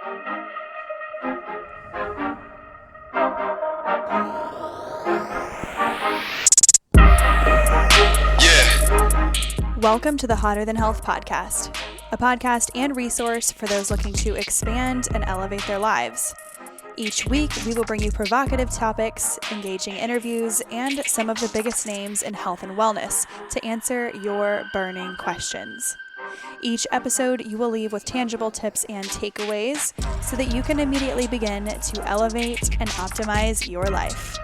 Welcome to the Hotter Than Health podcast, a podcast and resource for those looking to expand and elevate their lives. Each week, we will bring you provocative topics, engaging interviews, and some of the biggest names in health and wellness to answer your burning questions. Each episode, you will leave with tangible tips and takeaways so that you can immediately begin to elevate and optimize your life.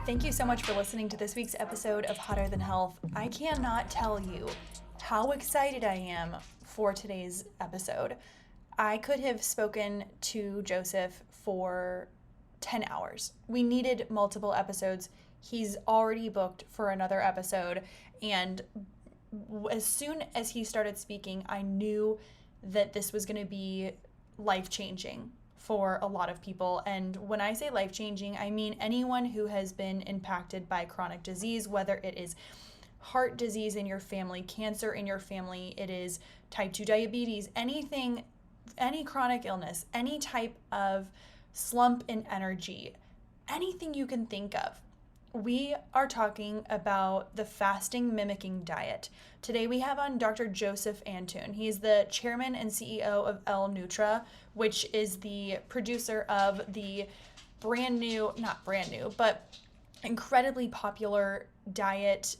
Thank you so much for listening to this week's episode of Hotter Than Health. I cannot tell you how excited I am for today's episode. I could have spoken to Joseph for 10 hours. We needed multiple episodes. He's already booked for another episode. And as soon as he started speaking, I knew that this was going to be life-changing for a lot of people. And when I say life-changing, I mean anyone who has been impacted by chronic disease, whether it is heart disease in your family, cancer in your family, it is type 2 diabetes, anything, any chronic illness, any type of slump in energy, anything you can think of. We are talking about the fasting mimicking diet. Today we have on Dr. Joseph Antoun. He's the chairman and CEO of L-Nutra, which is the producer of the not brand new, but incredibly popular diet,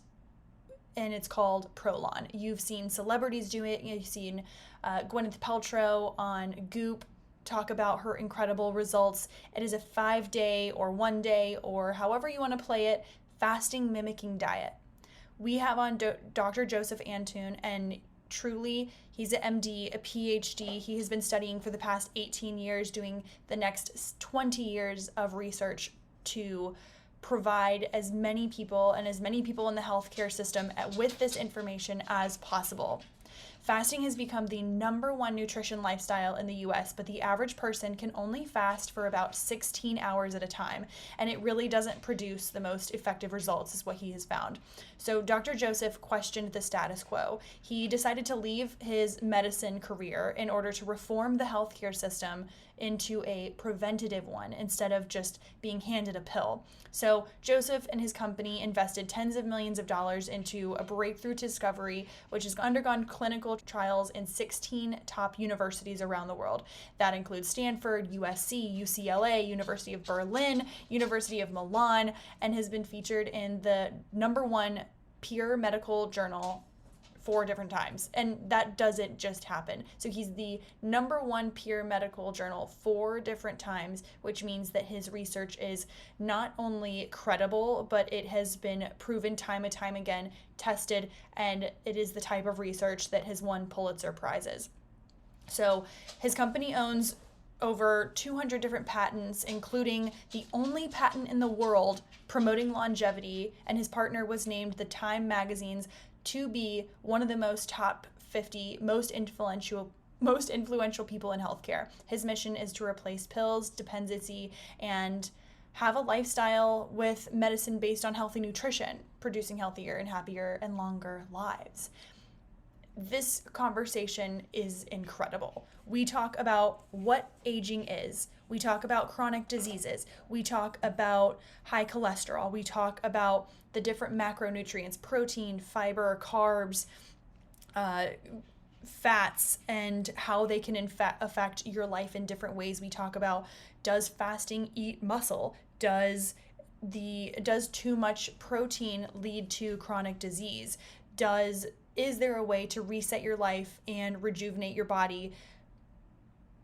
and it's called PROLON. You've seen celebrities do it. You've seen Gwyneth Paltrow on Goop talk about her incredible results. It is a 5-day or 1 day or however you want to play it, fasting mimicking diet. We have on Dr. Joseph Antoun, and truly he's an MD, a PhD. He has been studying for the past 18 years, doing the next 20 years of research to provide as many people in the healthcare system with this information as possible. Fasting has become the #1 nutrition lifestyle in the US, but the average person can only fast for about 16 hours at a time, and it really doesn't produce the most effective results, is what he has found. So Dr. Joseph questioned the status quo. He decided to leave his medicine career in order to reform the healthcare system into a preventative one instead of just being handed a pill. So Joseph and his company invested tens of millions of dollars into a breakthrough discovery, which has undergone clinical trials in 16 top universities around the world. That includes Stanford, USC, UCLA, University of Berlin, University of Milan, and has been featured in the #1 peer medical journal 4 different times. And that doesn't just happen. So he's the #1 peer medical journal 4 different times, which means that his research is not only credible, but it has been proven time and time again, tested, and it is the type of research that has won Pulitzer Prizes. So his company owns over 200 different patents, including the only patent in the world promoting longevity, and his partner was named the Time magazine's to be one of the top 50 most influential people in healthcare. His mission is to replace pills, dependency, and have a lifestyle with medicine based on healthy nutrition, producing healthier and happier and longer lives. This conversation is incredible. We talk about what aging is. We talk about chronic diseases. We talk about high cholesterol. We talk about the different macronutrients, protein, fiber, carbs, fats, and how they can affect your life in different ways. We talk about, does fasting eat muscle? Does too much protein lead to chronic disease? Is there a way to reset your life and rejuvenate your body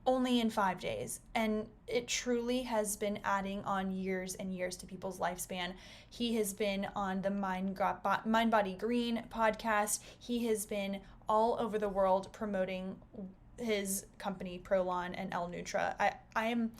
only in 5 days? And it truly has been adding on years and years to people's lifespan. He has been on the Mind Body Green podcast. He has been all over the world promoting his company PROLON and L-Nutra. I am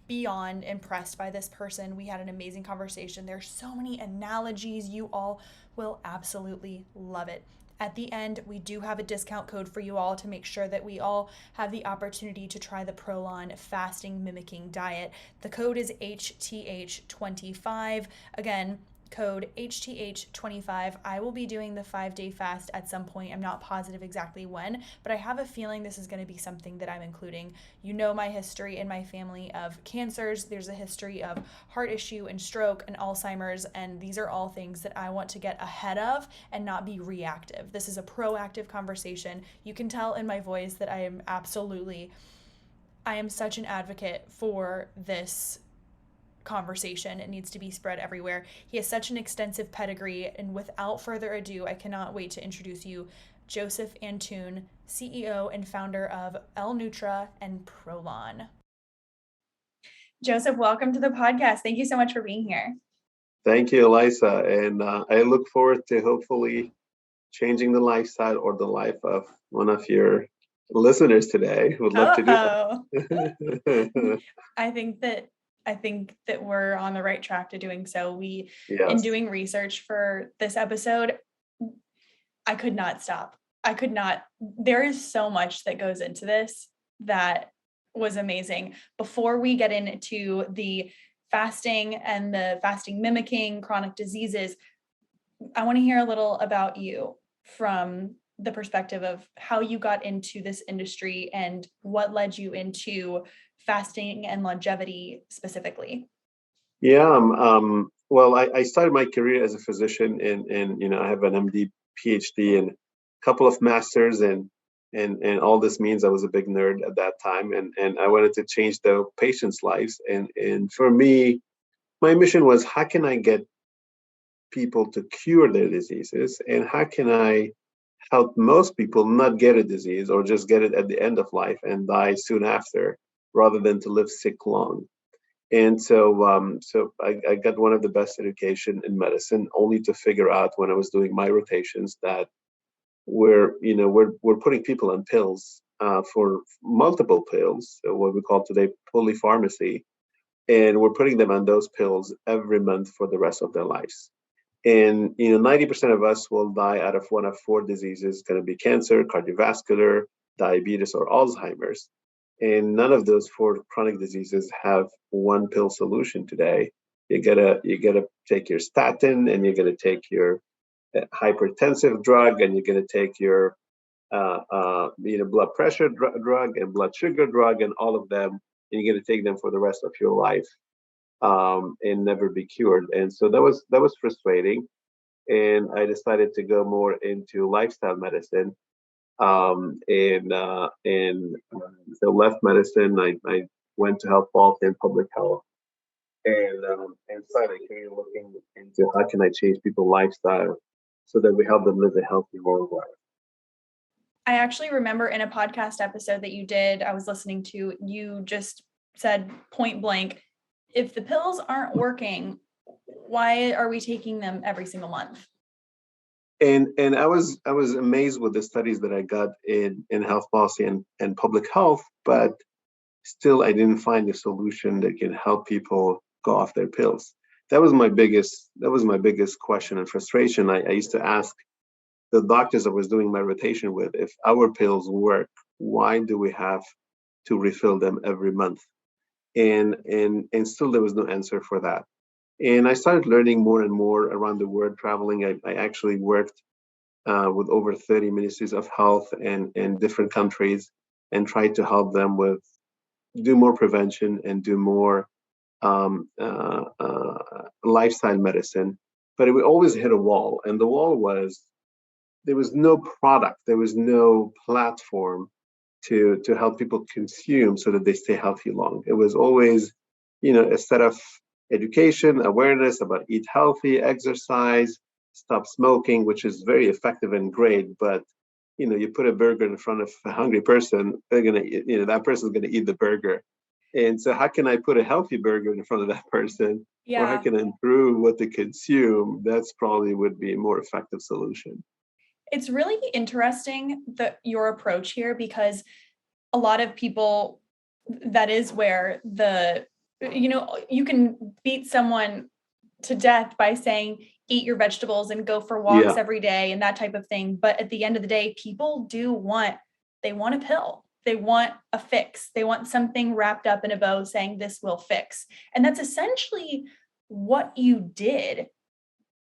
beyond impressed by this person. We had an amazing conversation. There's so many analogies. You all will absolutely love it. At the end, we do have a discount code for you all to make sure that we all have the opportunity to try the PROLON fasting mimicking diet. The code is HTH25. Again, code HTH25. I will be doing the 5-day fast at some point. I'm not positive exactly when, but I have a feeling this is going to be something that I'm including. You know my history in my family of cancers. There's a history of heart issue and stroke and Alzheimer's, and these are all things that I want to get ahead of and not be reactive. This is a proactive conversation. You can tell in my voice that I am such an advocate for this conversation. It needs to be spread everywhere. He has such an extensive pedigree, and without further ado, I cannot wait to introduce you Joseph Antoun, CEO and founder of L Nutra and PROLON. Joseph, welcome to the podcast. Thank you so much for being here. Thank you, Eliza, and I look forward to hopefully changing the lifestyle or the life of one of your listeners today. Would love to do that. I think that we're on the right track to doing so. Yes. In doing research for this episode, I could not stop. There is so much that goes into this that was amazing. Before we get into the fasting and the fasting mimicking chronic diseases, I want to hear a little about you from the perspective of how you got into this industry and what led you into fasting and longevity specifically. Yeah, well, I started my career as a physician, and I have an MD, PhD, and a couple of masters, and all this means I was a big nerd at that time, and I wanted to change the patients' lives, and for me, my mission was, how can I get people to cure their diseases, and how can I help most people not get a disease or just get it at the end of life and die soon after, rather than to live sick long. And so I got one of the best education in medicine, only to figure out when I was doing my rotations that we're putting people on pills for multiple pills, so what we call today polypharmacy, and we're putting them on those pills every month for the rest of their lives. And 90% of us will die out of one of four diseases, going to be cancer, cardiovascular, diabetes, or Alzheimer's. And none of those four chronic diseases have one pill solution today. You gotta take your statin, and you're gonna take your hypertensive drug, and you're gonna take your blood pressure drug and blood sugar drug, and all of them, and you're gonna take them for the rest of your life, and never be cured. And so that was frustrating. And I decided to go more into lifestyle medicine. So left medicine. I went to health policy and public health, and started looking into how can I change people's lifestyle so that we help them live a healthy life. I actually remember in a podcast episode that you did, I was listening to, you just said point blank, if the pills aren't working, why are we taking them every single month? And I was amazed with the studies that I got in health policy and public health, but still I didn't find a solution that can help people go off their pills. That was my biggest question and frustration. I used to ask the doctors I was doing my rotation with, if our pills work, why do we have to refill them every month? And still there was no answer for that. And I started learning more and more around the world, traveling. I actually worked with over 30 ministries of health in different countries, and tried to help them do more prevention and do more lifestyle medicine. But it would always hit a wall. And the wall was, there was no product, there was no platform to help people consume so that they stay healthy long. It was always, a set of education, awareness about eat healthy, exercise, stop smoking, which is very effective and great. But you put a burger in front of a hungry person, they're gonna, that person's gonna eat the burger. And so, how can I put a healthy burger in front of that person? Yeah. Or how can I improve what they consume? That's probably would be a more effective solution. It's really interesting your approach here, because a lot of people, that is where you can beat someone to death by saying, eat your vegetables and go for walks Yeah. every day and that type of thing. But at the end of the day, people they want a pill. They want a fix. They want something wrapped up in a bow saying this will fix. And that's essentially what you did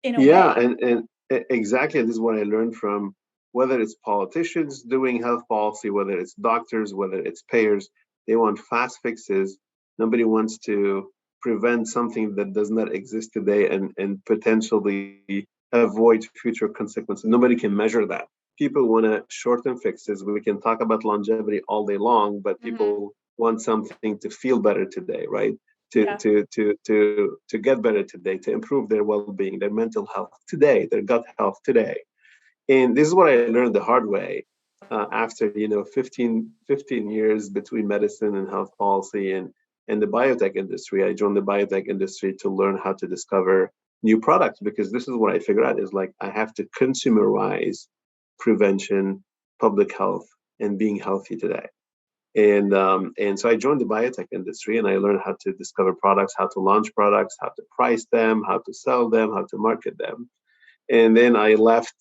in a Yeah, way. and exactly, this is what I learned from whether it's politicians doing health policy, whether it's doctors, whether it's payers. They want fast fixes. Nobody wants to prevent something that does not exist today and potentially avoid future consequences. Nobody can measure that. People want to short-term fixes. We can talk about longevity all day long, but Mhm. people want something to feel better today, right? to Yeah. to to to get better today, to improve their well-being, their mental health today, their gut health today. And this is what I learned the hard way after 15 years between medicine and health policy and the biotech industry. I joined the biotech industry to learn how to discover new products, because this is what I figured out is like I have to consumerize prevention, public health, and being healthy today. And so I joined the biotech industry and I learned how to discover products, how to launch products, how to price them, how to sell them, how to market them. And then I left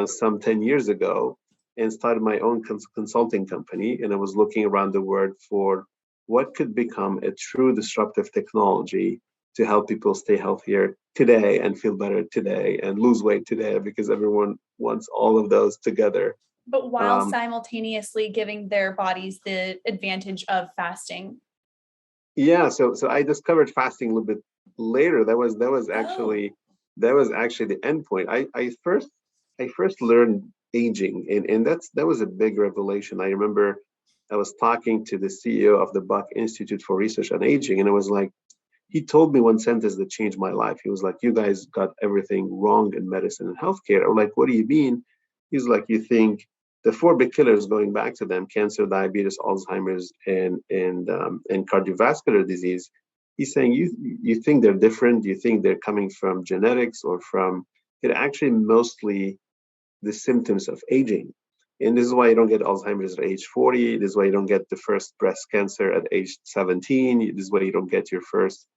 some 10 years ago and started my own consulting company. And I was looking around the world for what could become a true disruptive technology to help people stay healthier today and feel better today and lose weight today, because everyone wants all of those together. But while Um, simultaneously giving their bodies the advantage of fasting. Yeah, so I discovered fasting a little bit later. Oh, That was actually the end point. I first learned aging, and that was a big revelation. I remember I was talking to the CEO of the Buck Institute for Research on Aging, and it was like he told me one sentence that changed my life. He was like, "You guys got everything wrong in medicine and healthcare." I'm like, "What do you mean?" He's like, "You think the four big killers, going back to them: cancer, diabetes, Alzheimer's, and cardiovascular disease." He's saying you think they're different. You think they're coming from genetics or from it actually mostly the symptoms of aging. And this is why you don't get Alzheimer's at age 40. This is why you don't get the first breast cancer at age 17. This is why you don't get your first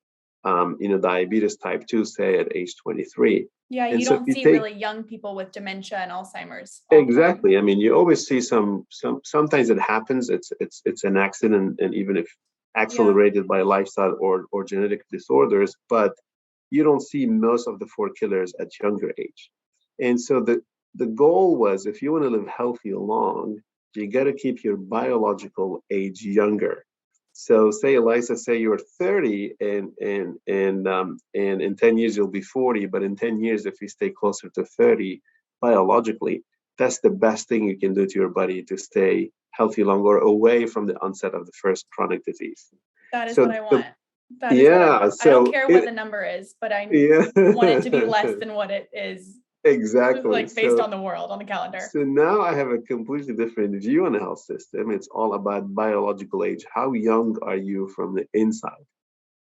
diabetes type 2, say at age 23. yeah, And you so if don't you see take really young people with dementia and Alzheimer's all the time. exactly, I mean, you always see sometimes it happens, it's an accident, and even if Yeah. accelerated by lifestyle or genetic disorders, but you don't see most of the four killers at younger age. And so the goal was if you want to live healthy long, you got to keep your biological age younger. So say Eliza, say you're 30 and in 10 years you'll be 40, but in 10 years, if you stay closer to 30 biologically, that's the best thing you can do to your body to stay healthy longer, away from the onset of the first chronic disease. That is what So I the want. That is what I yeah, want. I don't so care what it the number is, but I yeah want it to be less than what it is, exactly. like based So on the world on the calendar. so now I have a completely different view on the health system. It's all about biological age. How young are you from the inside?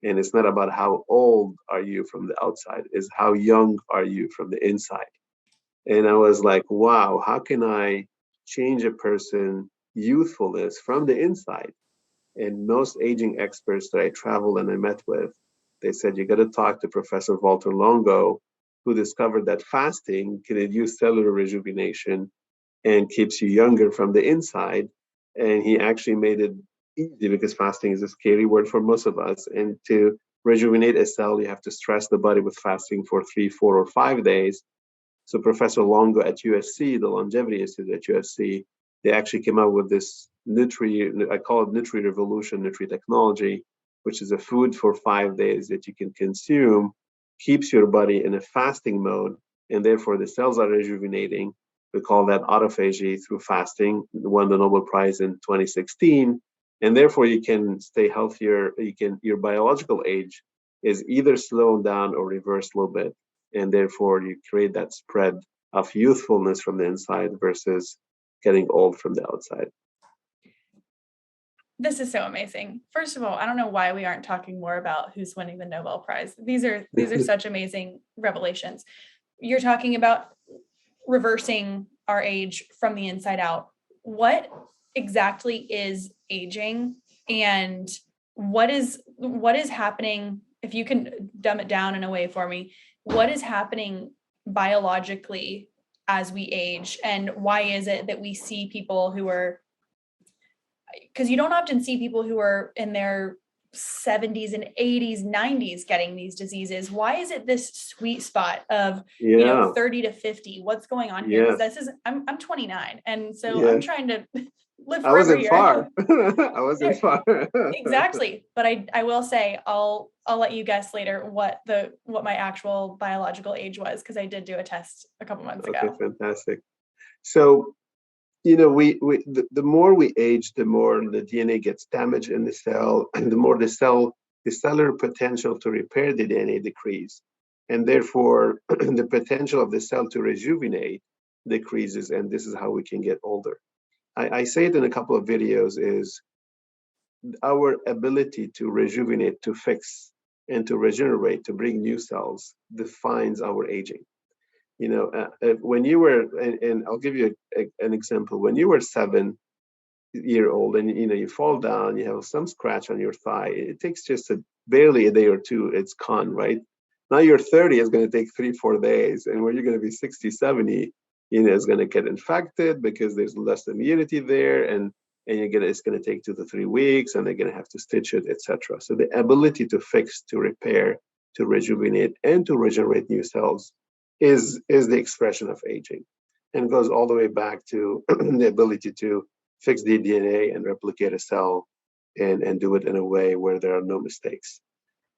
And it's not about how old are you from the outside, it's how young are you from the inside. And I was like, wow, how can I change a person youthfulness from the inside? And most aging experts that I traveled and I met with, they said you got to talk to Professor Walter Longo, who discovered that fasting can induce cellular rejuvenation and keeps you younger from the inside. And he actually made it easy, because fasting is a scary word for most of us. And to rejuvenate a cell, you have to stress the body with fasting for 3, 4, or 5 days. So Professor Longo at USC, the Longevity Institute at USC, they actually came up with this I call it Nutri Revolution, Nutri technology, which is a food for 5 days that you can consume, keeps your body in a fasting mode, and therefore the cells are rejuvenating. We call that autophagy through fasting, won the Nobel Prize in 2016. And therefore you can stay healthier. Your biological age is either slowed down or reversed a little bit, and therefore you create that spread of youthfulness from the inside versus getting old from the outside. This is so amazing. First of all, I don't know why we aren't talking more about who's winning the Nobel Prize. These are such amazing revelations. You're talking about reversing our age from the inside out. What exactly is aging, and what is happening, if you can dumb it down in a way for me, what is happening biologically as we age, and why is it that we see people who are, because you don't often see people who are in their 70s and 80s, 90s getting these diseases. Why is it this sweet spot of, 30 to 50? What's going on here? Because I'm 29, and so I'm trying to live I forever wasn't here. far. I wasn't far. Exactly. But I will say I'll let you guess later what my actual biological age was, because I did do a test a couple months ago. Okay, fantastic. So, the more we age, the more the DNA gets damaged in the cell, and the more the cellular potential to repair the DNA decrease. And therefore, the potential of the cell to rejuvenate decreases, and this is how we can get older. I say it in a couple of videos, is our ability to rejuvenate, to fix, and to regenerate, to bring new cells defines our aging. When you were, and I'll give you an example. When you were 7-year old and you fall down, you have some scratch on your thigh, it takes just barely a day or two, it's gone, right? Now you're 30, it's going to take 3-4 days, and when you're going to be 60, 70, it's going to get infected because there's less immunity there, and it's going to take 2 to 3 weeks, and they're going to have to stitch it, etc. So the ability to fix, to repair, to rejuvenate, and to regenerate new cells is the expression of aging, and goes all the way back to the ability to fix the DNA and replicate a cell, and do it in a way where there are no mistakes.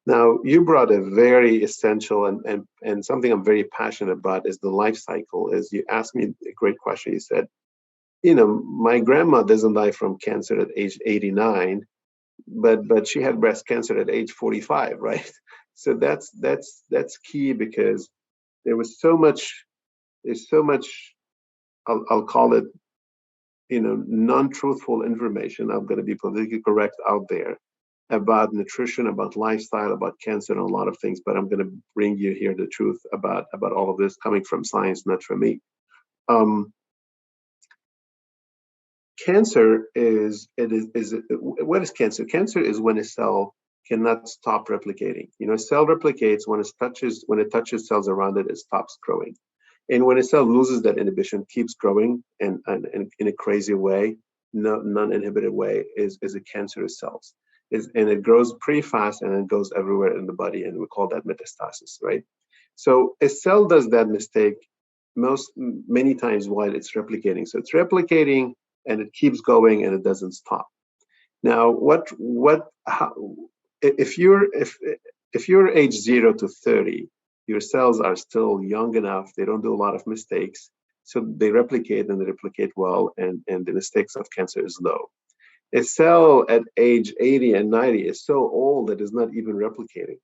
Now, you brought a very essential and something I'm very passionate about, is the life cycle. As you asked me a great question, you said, my grandma doesn't die from cancer at age 89, but she had breast cancer at age 45, right? So that's key, because there's so much, I'll call it, non-truthful information. I'm going to be politically correct out there about nutrition, about lifestyle, about cancer, and a lot of things. But I'm going to bring you here the truth about all of this, coming from science, not from me. Cancer what is cancer? Cancer is when a cell cannot stop replicating. A cell replicates when it touches cells around it stops growing. And when a cell loses that inhibition, keeps growing, and in a crazy way, non-inhibited way, is a cancerous cells. And it grows pretty fast, and it goes everywhere in the body, and we call that metastasis, right? So a cell does that mistake many times while it's replicating. So it's replicating, and it keeps going, and it doesn't stop. Now, if you're age 0 to 30, your cells are still young enough, they don't do a lot of mistakes, so they replicate, and they replicate well, and the mistakes of cancer is low. A cell at age 80 and 90 is so old that it's not even replicating.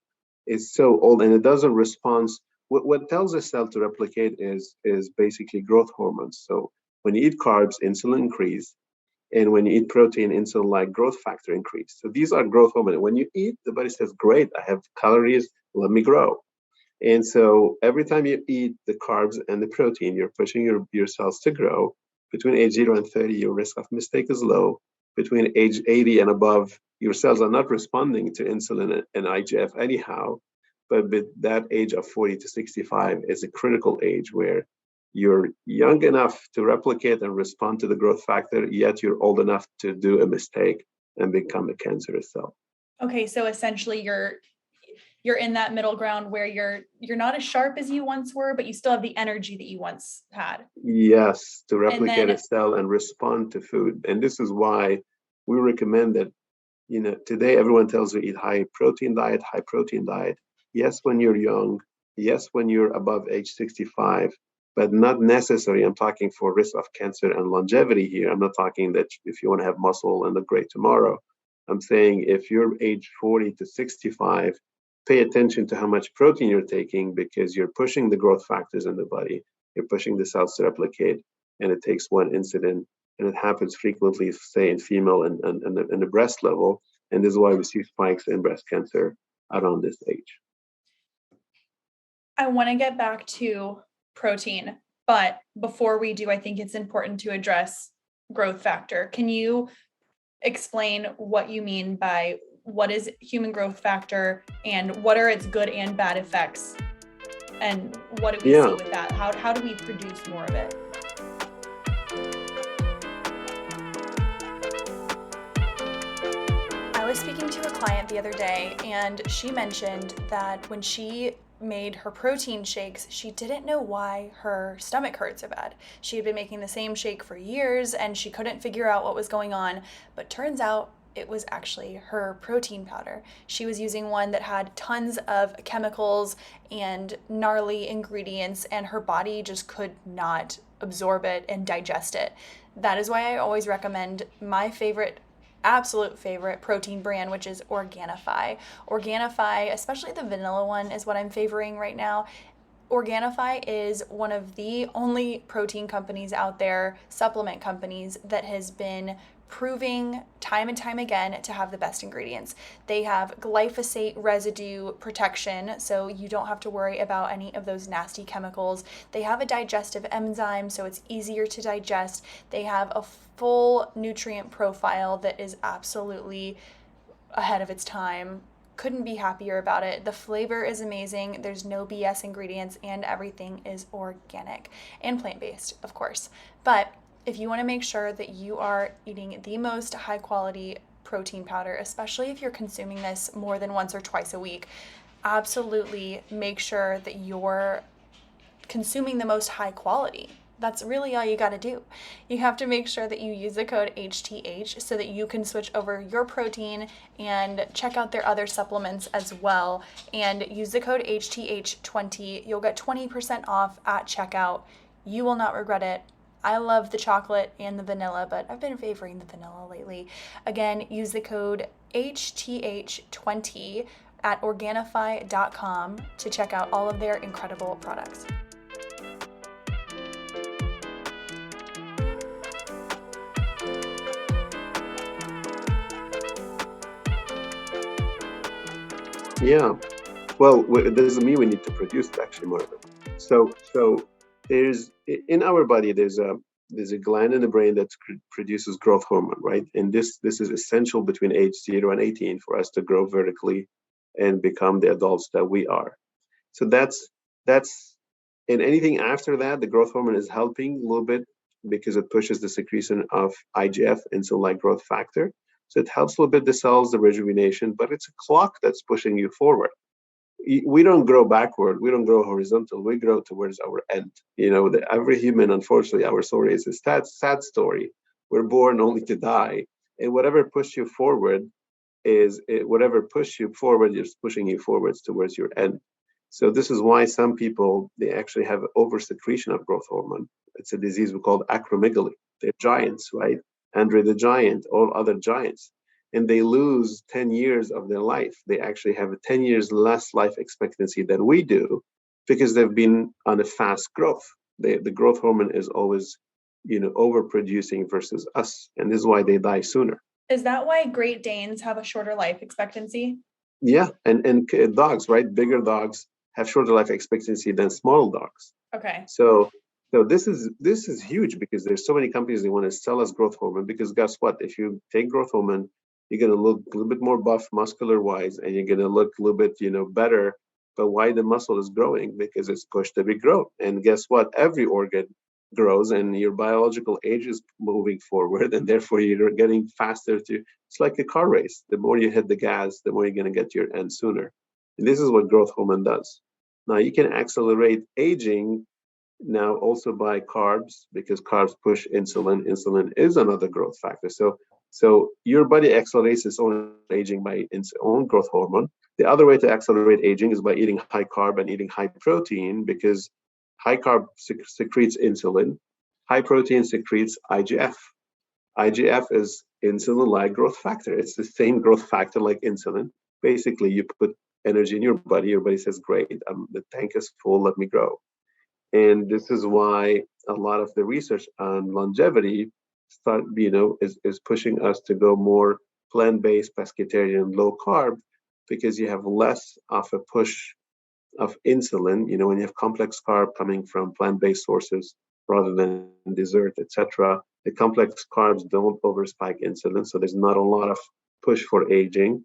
It's so old, and it doesn't respond. What tells a cell to replicate is basically growth hormones. So when you eat carbs, insulin increase, and when you eat protein, insulin-like growth factor increase. So these are growth hormones. When you eat, the body says, great, I have calories, let me grow. And so every time you eat the carbs and the protein, you're pushing your cells to grow. Between age 0 and 30, your risk of mistake is low. Between age 80 and above, your cells are not responding to insulin and IGF anyhow. But with that age of 40 to 65 is a critical age where you're young enough to replicate and respond to the growth factor, yet you're old enough to do a mistake and become a cancerous cell. Okay, so essentially you're in that middle ground where you're not as sharp as you once were, but you still have the energy that you once had. Yes, to replicate a cell and respond to food. And this is why we recommend that, today everyone tells you eat high protein diet. Yes, when you're young. Yes, when you're above age 65, but not necessary. I'm talking for risk of cancer and longevity here. I'm not talking that if you want to have muscle and look great tomorrow. I'm saying if you're age 40 to 65, pay attention to how much protein you're taking, because you're pushing the growth factors in the body. You're pushing the cells to replicate, and it takes one incident, and it happens frequently, say in female and the breast level. And this is why we see spikes in breast cancer around this age. I want to get back to protein, but before we do, I think it's important to address growth factor. Can you explain what you mean by what is human growth factor and what are its good and bad effects? And what do we see Yeah. with that? How do we produce more of it? I was speaking to a client the other day, and she mentioned that when she made her protein shakes, she didn't know why her stomach hurt so bad. She had been making the same shake for years and she couldn't figure out what was going on, but turns out it was actually her protein powder. She was using one that had tons of chemicals and gnarly ingredients, and her body just could not absorb it and digest it. That is why I always recommend my absolute favorite protein brand, which is Organifi. Organifi, especially the vanilla one, is what I'm favoring right now. Organifi is one of the only protein companies out there, supplement companies, that has been proving time and time again to have the best ingredients. They have glyphosate residue protection, so you don't have to worry about any of those nasty chemicals. They have a digestive enzyme, so it's easier to digest. They have a full nutrient profile that is absolutely ahead of its time. Couldn't be happier about it. The flavor is amazing. There's no BS ingredients, and everything is organic and plant-based, of course. But if you want to make sure that you are eating the most high quality protein powder, especially if you're consuming this more than once or twice a week, absolutely make sure that you're consuming the most high quality. That's really all you got to do. You have to make sure that you use the code HTH so that you can switch over your protein and check out their other supplements as well. And use the code HTH20. You'll get 20% off at checkout. You will not regret it. I love the chocolate and the vanilla, but I've been favoring the vanilla lately. Again, use the code HTH20 at Organifi.com to check out all of their incredible products. Yeah. Well, it doesn't mean we need to produce it, actually, more of it. So there's in our body there's a gland in the brain that produces growth hormone, right? And this is essential between age 0 and 18 for us to grow vertically and become the adults that we are. So that's and anything after that, the growth hormone is helping a little bit because it pushes the secretion of IGF, insulin-like growth factor. So it helps a little bit the cells, the rejuvenation, but it's a clock that's pushing you forward. We don't grow backward. We don't grow horizontal. We grow towards our end. Every human, unfortunately, our story is a sad story. We're born only to die, and whatever pushes you forward whatever push you forward is pushing you forwards towards your end. So this is why some people, they actually have oversecretion of growth hormone. It's a disease we call acromegaly. They're giants, right? Andre the Giant, all other giants, and they lose 10 years of their life. They actually have 10 years less life expectancy than we do because they've been on a fast growth. The growth hormone is always, overproducing versus us, and this is why they die sooner. Is that why Great Danes have a shorter life expectancy? Yeah, and dogs, right? Bigger dogs have shorter life expectancy than small dogs. Okay. So this is huge because there's so many companies that want to sell us growth hormone, because guess what? If you take growth hormone, you're going to look a little bit more buff muscular wise, and you're going to look a little bit better. But why the muscle is growing? Because it's pushed to be grown. And guess what? Every organ grows, and your biological age is moving forward, and therefore you're getting faster to. It's like a car race. The more you hit the gas, the more you're going to get to your end sooner. And this is what growth hormone does. Now you can accelerate aging now also by carbs, because carbs push insulin. Insulin is another growth factor. So your body accelerates its own aging by its own growth hormone. The other way to accelerate aging is by eating high carb and eating high protein, because high carb secretes insulin, high protein secretes IGF. IGF is insulin-like growth factor. It's the same growth factor like insulin. Basically, you put energy in your body says, great, the tank is full, let me grow. And this is why a lot of the research on longevity is pushing us to go more plant-based, pescatarian, low carb, because you have less of a push of insulin. When you have complex carb coming from plant-based sources rather than dessert, etc., the complex carbs don't overspike insulin, so there's not a lot of push for aging.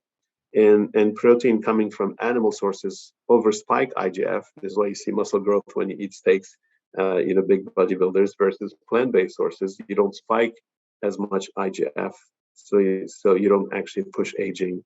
And protein coming from animal sources overspike IGF. This is why you see muscle growth when you eat steaks, big bodybuilders versus plant-based sources. You don't spike as much IGF, so you don't actually push aging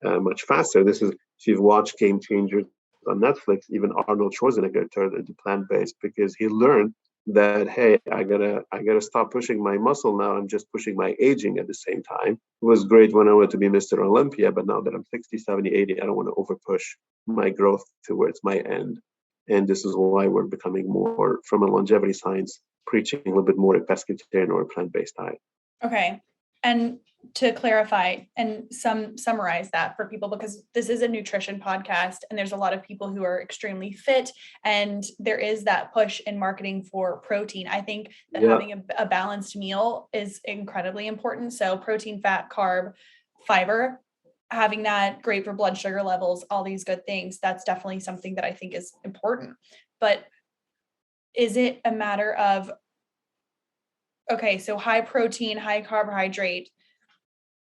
much faster. This is, if you've watched Game Changers on Netflix, even Arnold Schwarzenegger turned into plant-based because he learned that, hey, I gotta stop pushing my muscle now. I'm just pushing my aging at the same time. It was great when I wanted to be Mr. Olympia, but now that I'm 60, 70, 80, I don't want to overpush my growth towards my end. And this is why we're becoming more, from a longevity science, preaching a little bit more a pescatarian or a plant-based diet. Okay. And to clarify and summarize that for people, because this is a nutrition podcast and there's a lot of people who are extremely fit and there is that push in marketing for protein. I think that having a balanced meal is incredibly important. So protein, fat, carb, fiber, having that great for blood sugar levels, all these good things, that's definitely something that I think is important. But is it a matter of, okay, so high protein, high carbohydrate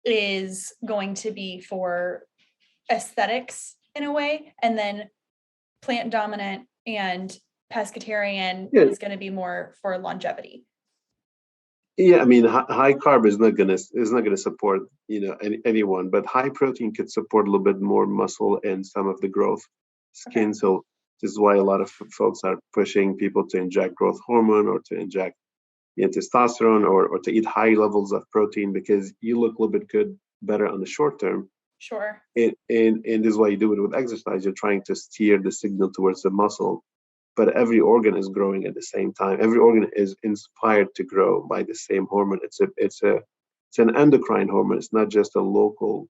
is going to be for aesthetics in a way, and then plant dominant and pescatarian is going to be more for longevity? Yeah, I mean, high carb is not gonna support anyone, but high protein could support a little bit more muscle and some of the growth skin. Okay. So this is why a lot of folks are pushing people to inject growth hormone or to inject testosterone or to eat high levels of protein because you look a little bit better on the short term. Sure. And this is why you do it with exercise. You're trying to steer the signal towards the muscle, but every organ is growing at the same time. Every organ is inspired to grow by the same hormone. It's an endocrine hormone. It's not just a local,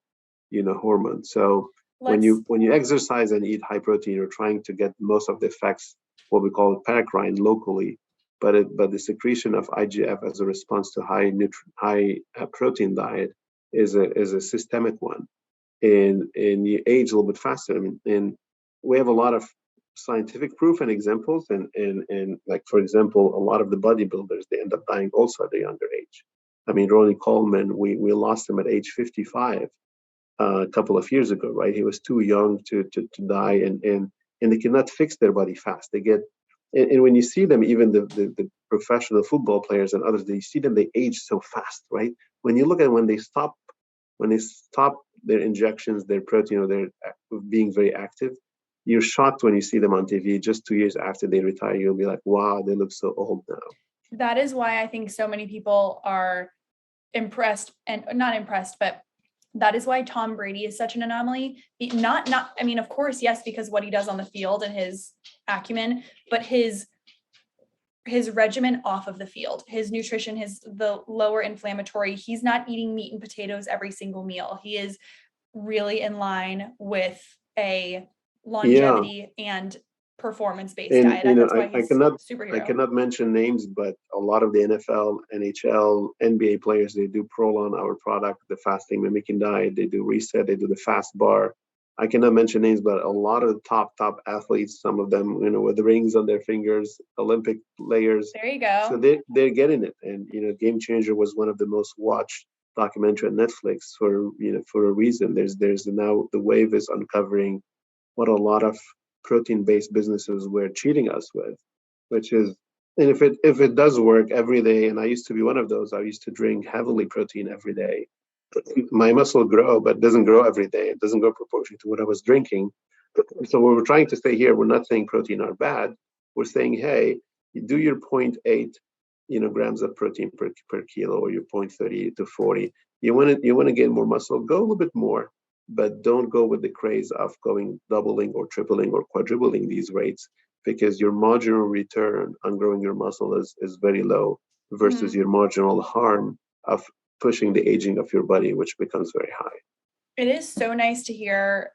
hormone. So when you exercise and eat high protein, you're trying to get most of the effects, what we call paracrine, locally. But the secretion of IGF as a response to high protein diet is a systemic one, and you age a little bit faster. I mean, and we have a lot of scientific proof and examples, and like, for example, a lot of the bodybuilders, they end up dying also at a younger age. I mean, Ronnie Coleman, we lost him at age 55 a couple of years ago, right? He was too young to die, and they cannot fix their body fast. They get, and when you see them, even the professional football players and others, they see them, they age so fast, right? When you look at when they stop their injections, their protein, or their being very active, you're shocked when you see them on TV just 2 years after they retire. You'll be like, wow, they look so old now. That is why I think so many people are impressed, and not impressed, but that is why Tom Brady is such an anomaly. I mean, of course, yes, because what he does on the field and his acumen, but his regimen off of the field, his nutrition, the lower inflammatory, he's not eating meat and potatoes every single meal. He is really in line with a longevity and performance-based diet. That's why he's superhero. I cannot mention names, but a lot of the NFL, NHL, NBA players, they do PROLON, our product, the fasting mimicking diet. They do reset. They do the fast bar. I cannot mention names, but a lot of the top athletes, some of them, with rings on their fingers, Olympic players. There you go. So they're getting it. And, Game Changer was one of the most watched documentary on Netflix for a reason. There's now, the wave is uncovering what a lot of protein-based businesses were cheating us with, which is, and if it does work every day, and I used to be one of those, I used to drink heavily protein every day. My muscle grow, but it doesn't grow every day. It doesn't grow proportionally to what I was drinking. So what we're trying to say here, we're not saying protein are bad. We're saying, hey, you do your 0.8, grams of protein per kilo, or your 0.30 to 40. You want to gain more muscle, go a little bit more, but don't go with the craze of going doubling or tripling or quadrupling these rates, because your marginal return on growing your muscle is very low versus your marginal harm of pushing the aging of your body, which becomes very high. It is so nice to hear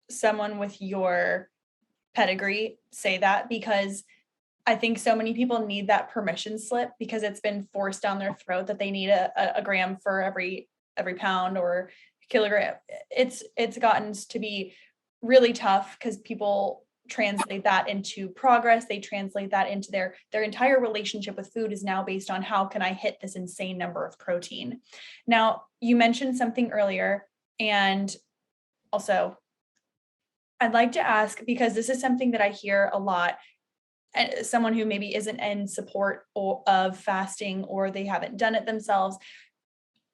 someone with your pedigree say that, because I think so many people need that permission slip, because it's been forced down their throat that they need a gram for every pound or kilogram. It's gotten to be really tough because people translate that into progress. They translate that into their entire relationship with food is now based on, how can I hit this insane number of protein? Now, you mentioned something earlier, and Also, I'd like to ask, because this is something that I hear a lot, and someone who maybe isn't in support of fasting or they haven't done it themselves,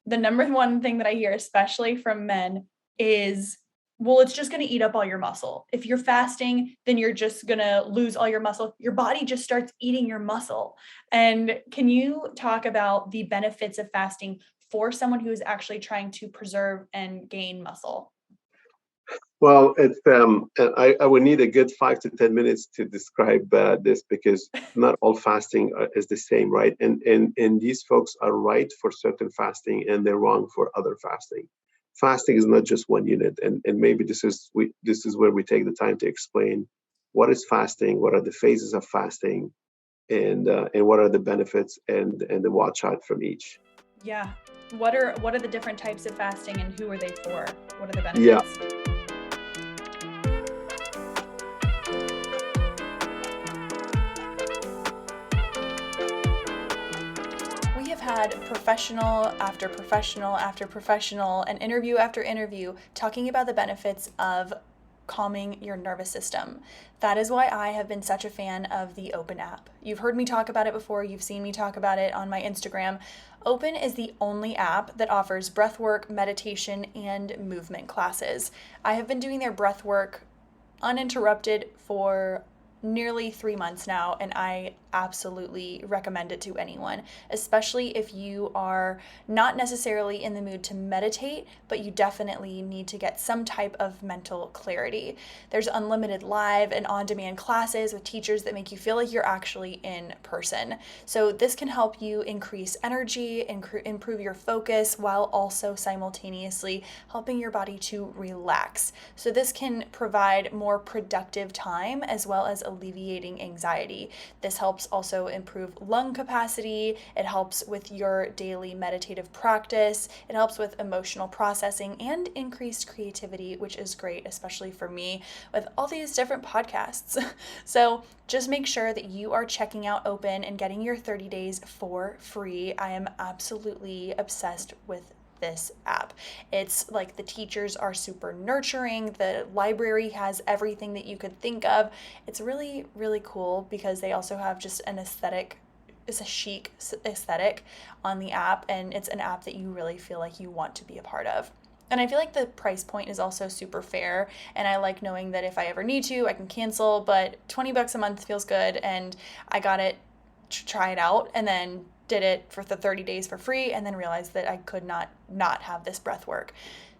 the number one thing that I hear, especially from men, is, well, it's just going to eat up all your muscle. If you're fasting, then you're just going to lose all your muscle. Your body just starts eating your muscle. And can you talk about the benefits of fasting for someone who is actually trying to preserve and gain muscle? Well, I would need a good 5 to 10 minutes to describe this, because not all fasting is the same, right? And these folks are right for certain fasting, and they're wrong for other fasting. Fasting is not just one unit, and maybe this is where we take the time to explain what is fasting, what are the phases of fasting, and what are the benefits and the watch out from each. Yeah. What are the different types of fasting and who are they for? What are the Yeah. benefits? We have had professional after professional after professional and interview after interview talking about the benefits of calming your nervous system. That is why I have been such a fan of the Open app. You've heard me talk about it before, you've seen me talk about it on my Instagram. Open is the only app that offers breathwork, meditation, and movement classes. I have been doing their breathwork uninterrupted for nearly 3 months now, and I absolutely recommend it to anyone, especially if you are not necessarily in the mood to meditate, but you definitely need to get some type of mental clarity. There's unlimited live and on-demand classes with teachers that make you feel like you're actually in person. So this can help you increase energy, improve your focus, while also simultaneously helping your body to relax. So this can provide more productive time as well as alleviating anxiety. This helps also improve lung capacity. It helps with your daily meditative practice. It helps with emotional processing and increased creativity, which is great, especially for me with all these different podcasts. So just make sure that you are checking out Open and getting your 30 days for free. I am absolutely obsessed with this app. It's like the teachers are super nurturing. The library has everything that you could think of. It's really, really cool because they also have just an aesthetic. It's a chic aesthetic on the app, and it's an app that you really feel like you want to be a part of. And I feel like the price point is also super fair, and I like knowing that if I ever need to, I can cancel, but $20 a month feels good, and I got it to try it out and then did it for the 30 days for free, and then realized that I could not have this breath work.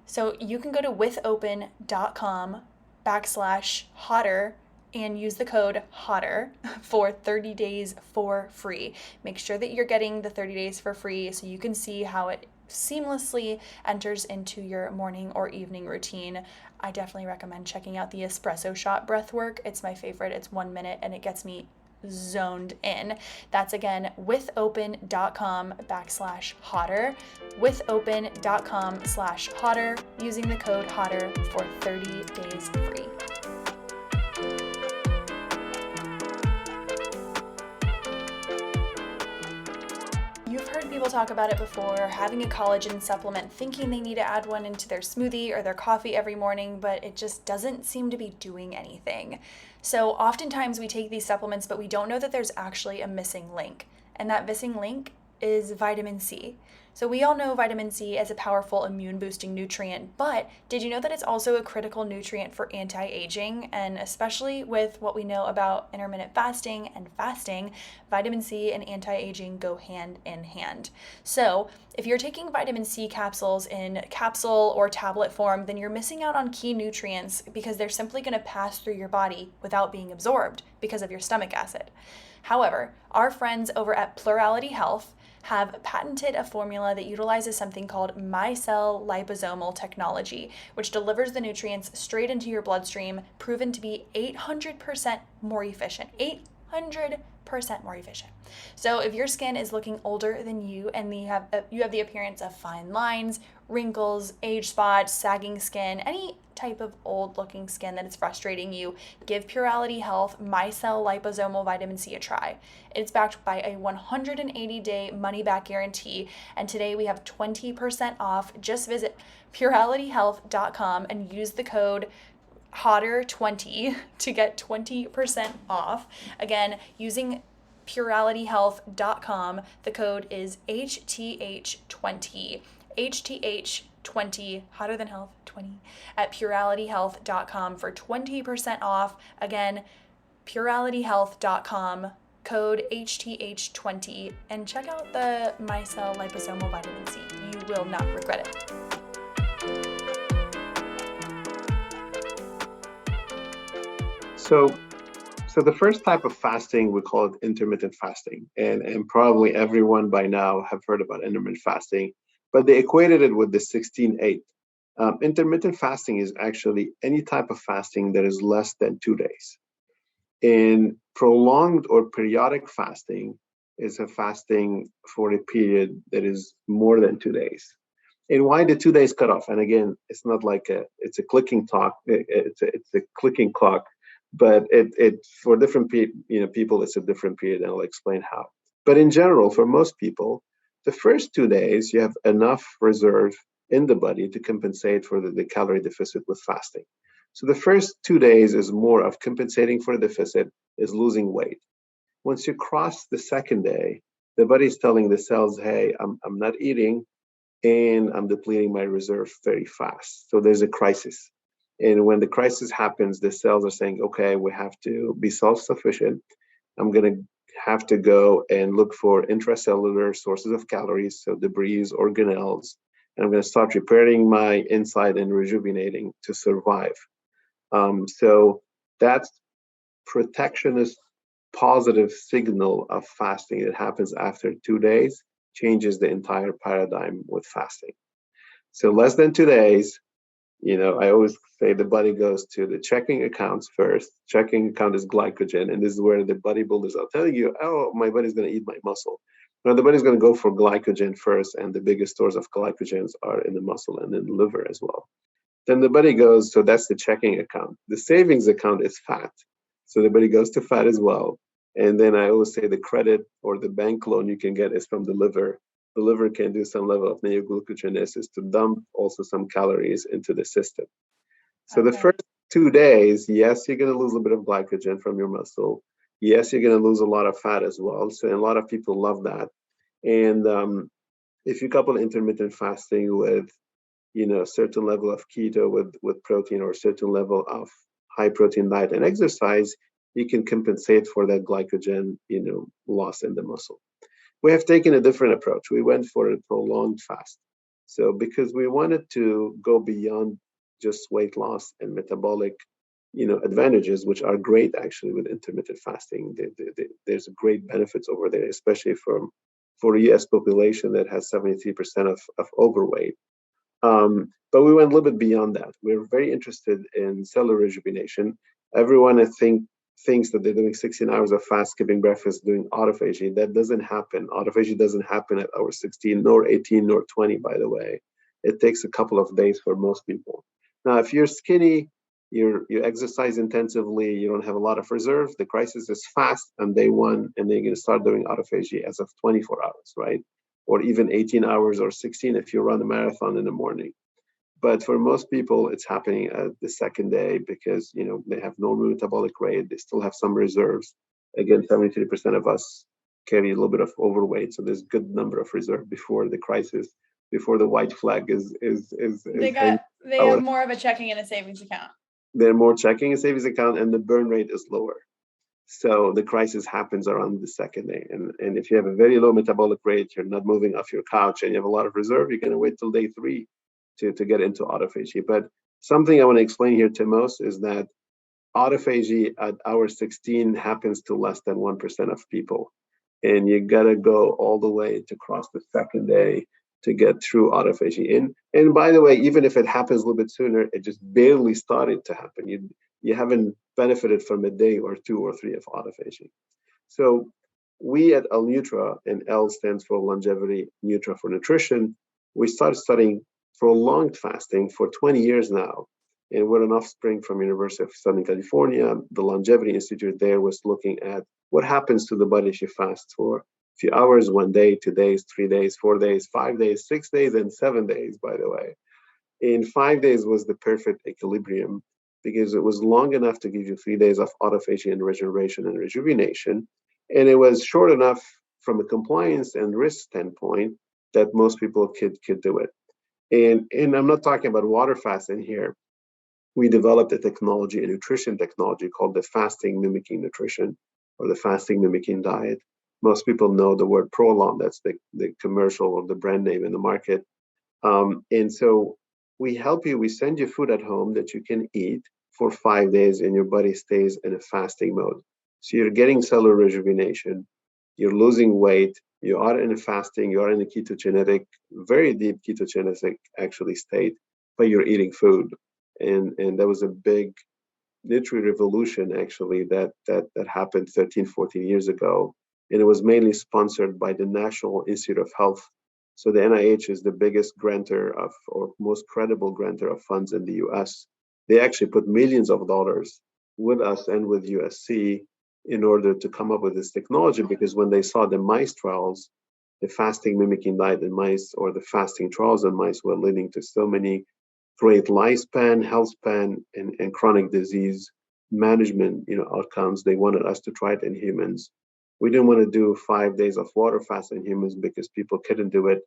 So you can go to withopen.com/hotter and use the code HOTTER for 30 days for free. Make sure that you're getting the 30 days for free so you can see how it seamlessly enters into your morning or evening routine. I definitely recommend checking out the espresso shot breath work. It's my favorite. It's 1 minute and it gets me zoned in. That's again withopen.com/hotter, withopen.com/hotter, using the code HOTTER for 30 days free. You've heard people talk about it before, having a collagen supplement, thinking they need to add one into their smoothie or their coffee every morning, but it just doesn't seem to be doing anything. So oftentimes we take these supplements, but we don't know that there's actually a missing link. And that missing link is vitamin C. So we all know vitamin C as a powerful immune boosting nutrient, but did you know that it's also a critical nutrient for anti-aging? And especially with what we know about intermittent fasting and fasting, vitamin C and anti-aging go hand in hand. So if you're taking vitamin C capsules in capsule or tablet form, then you're missing out on key nutrients because they're simply going to pass through your body without being absorbed because of your stomach acid. However, our friends over at Plurality Health have patented a formula that utilizes something called micelle liposomal technology, which delivers the nutrients straight into your bloodstream, proven to be 800% more efficient. 800% more efficient. So if your skin is looking older than you and you have the appearance of fine lines, wrinkles, age spots, sagging skin, any type of old looking skin that is frustrating you, give Purality Health Micelle Liposomal Vitamin C a try. It's backed by a 180-day money-back guarantee, and today we have 20% off. Just visit puralityhealth.com and use the code HOTTER20 to get 20% off. Again, using puralityhealth.com, the code is HTH20. HTH20, hotter than health 20, at puralityhealth.com for 20% off. Again, puralityhealth.com, code HTH20, and check out the Micelle Liposomal Vitamin C. You will not regret it. So the first type of fasting, we call it intermittent fasting. And probably everyone by now have heard about intermittent fasting, but they equated it with the 16-8. Intermittent fasting is actually any type of fasting that is less than 2 days. And prolonged or periodic fasting is a fasting for a period that is more than 2 days. And why the 2 days cutoff? And again, it's not like it's a clicking talk. It's a clicking clock, but it for different people, it's a different period, and I'll explain how. But in general, for most people, the first 2 days you have enough reserve in the body to compensate for the calorie deficit with fasting. So the first 2 days is more of compensating for the deficit, is losing weight. Once you cross the second day, the body's telling the cells, hey, I'm not eating and I'm depleting my reserve very fast. So there's a crisis. And when the crisis happens, the cells are saying, okay, we have to be self-sufficient. I'm going to have to go and look for intracellular sources of calories, so debris, organelles, and I'm going to start repairing my inside and rejuvenating to survive. So that's protectionist positive signal of fasting that happens after 2 days, changes the entire paradigm with fasting. So less than 2 days, I always say the body goes to the checking accounts first. Checking account is glycogen, and this is where the bodybuilders are telling you, oh, my body's going to eat my muscle. Now, the body's going to go for glycogen first, and the biggest stores of glycogens are in the muscle and in the liver as well. Then the body goes, so that's the checking account. The savings account is fat. So the body goes to fat as well. And then I always say the credit or the bank loan you can get is from the liver. The liver can do some level of neoglucogenesis to dump also some calories into the system. So the first 2 days, yes, you're going to lose a bit of glycogen from your muscle. Yes, you're going to lose a lot of fat as well. So a lot of people love that. And if you couple intermittent fasting with, a certain level of keto with protein or a certain level of high protein diet and exercise, you can compensate for that glycogen, loss in the muscle. We have taken a different approach. We went for a prolonged fast. So because we wanted to go beyond just weight loss and metabolic, advantages, which are great actually with intermittent fasting. There's great benefits over there, especially for a US population that has 73% of overweight. But we went a little bit beyond that. We're very interested in cellular rejuvenation. Everyone, I think, thinks that they're doing 16 hours of fast, skipping breakfast, doing autophagy. That doesn't happen. Autophagy doesn't happen at hour 16, nor 18, nor 20, by the way. It takes a couple of days for most people. Now, if you're skinny, you exercise intensively, you don't have a lot of reserve, the crisis is fast on day one, and then you're going to start doing autophagy as of 24 hours, right? Or even 18 hours or 16 if you run a marathon in the morning. But for most people, it's happening at the second day because, they have normal metabolic rate. They still have some reserves. Again, 73% of us carry a little bit of overweight. So there's a good number of reserve before the crisis, before the white flag is They have more of a checking and a savings account. They're more checking and savings account, and the burn rate is lower. So the crisis happens around the second day. And if you have a very low metabolic rate, you're not moving off your couch, and you have a lot of reserve, you're going to wait till day 3 to get into autophagy. But something I want to explain here to most is that autophagy at hour 16 happens to less than 1% of people. And you got to go all the way to cross the second day to get through autophagy. And by the way, even if it happens a little bit sooner, it just barely started to happen. You haven't benefited from a day or 2 or 3 of autophagy. So we at L-Nutra, and L stands for longevity, Nutra for nutrition, we started studying prolonged fasting for 20 years now. And we're an offspring from University of Southern California. The Longevity Institute there was looking at what happens to the body if you fast for a few hours, 1 day, 2 days, 3 days, 4 days, 5 days, 6 days, and 7 days, by the way. And 5 days was the perfect equilibrium because it was long enough to give you 3 days of autophagy and regeneration and rejuvenation. And it was short enough from a compliance and risk standpoint that most people could do it. And I'm not talking about water fasting here. We developed a technology, a nutrition technology called the fasting mimicking nutrition or the fasting mimicking diet. Most people know the word PROLON, that's the commercial or the brand name in the market. And so we help you, we send you food at home that you can eat for 5 days and your body stays in a fasting mode. So you're getting cellular rejuvenation, you're losing weight, you are in a fasting, you are in a ketogenic, very deep ketogenic actually state, but you're eating food. And that was a big literary revolution actually that happened 13, 14 years ago. And it was mainly sponsored by the National Institute of Health. So the NIH is the biggest grantor of, or most credible grantor of funds in the US. They actually put millions of dollars with us and with USC in order to come up with this technology, because when they saw the mice trials, the fasting mimicking diet in mice or the fasting trials in mice were leading to so many great lifespan, health span, and chronic disease management, outcomes. They wanted us to try it in humans. We didn't want to do 5 days of water fast in humans because people couldn't do it.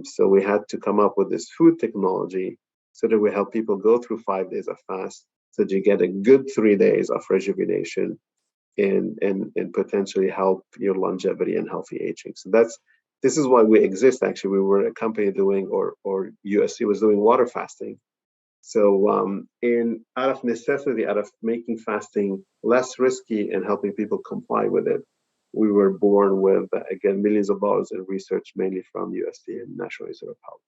So we had to come up with this food technology so that we help people go through 5 days of fast so that you get a good 3 days of rejuvenation and potentially help your longevity and healthy aging. So this is why we exist. Actually, we were a company doing, or USC was doing water fasting. So, in out of necessity, out of making fasting less risky and helping people comply with it, we were born with, again, millions of dollars in research, mainly from USC and National Institute of Health.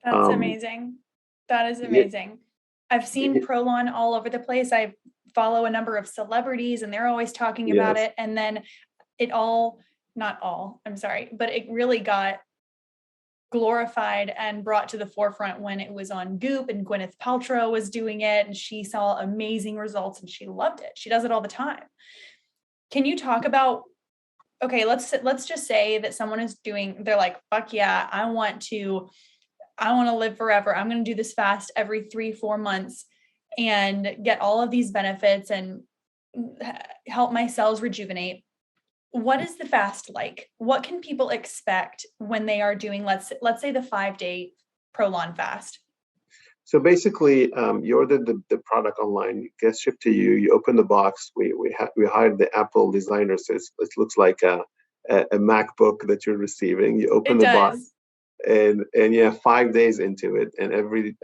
That's amazing. That is Yeah, amazing. I've seen PROLON all over the place. I follow a number of celebrities and they're always talking about yes. it. And then it all, not all, I'm sorry, but it really got glorified and brought to the forefront when it was on Goop and Gwyneth Paltrow was doing it and she saw amazing results and she loved it. She does it all the time. Can you talk about, okay, let's just say that someone is doing, they're like, fuck yeah, I want to live forever. I'm going to do this fast every 3-4 months and get all of these benefits and help my cells rejuvenate. What is the fast like? What can people expect when they are doing, let's say the 5-day PROLON fast? So basically, you order the product online, it gets shipped to you. You open the box. We hired the Apple designers. So it looks like a MacBook that you're receiving. You open It the box, does. and you have 5 days into it, and every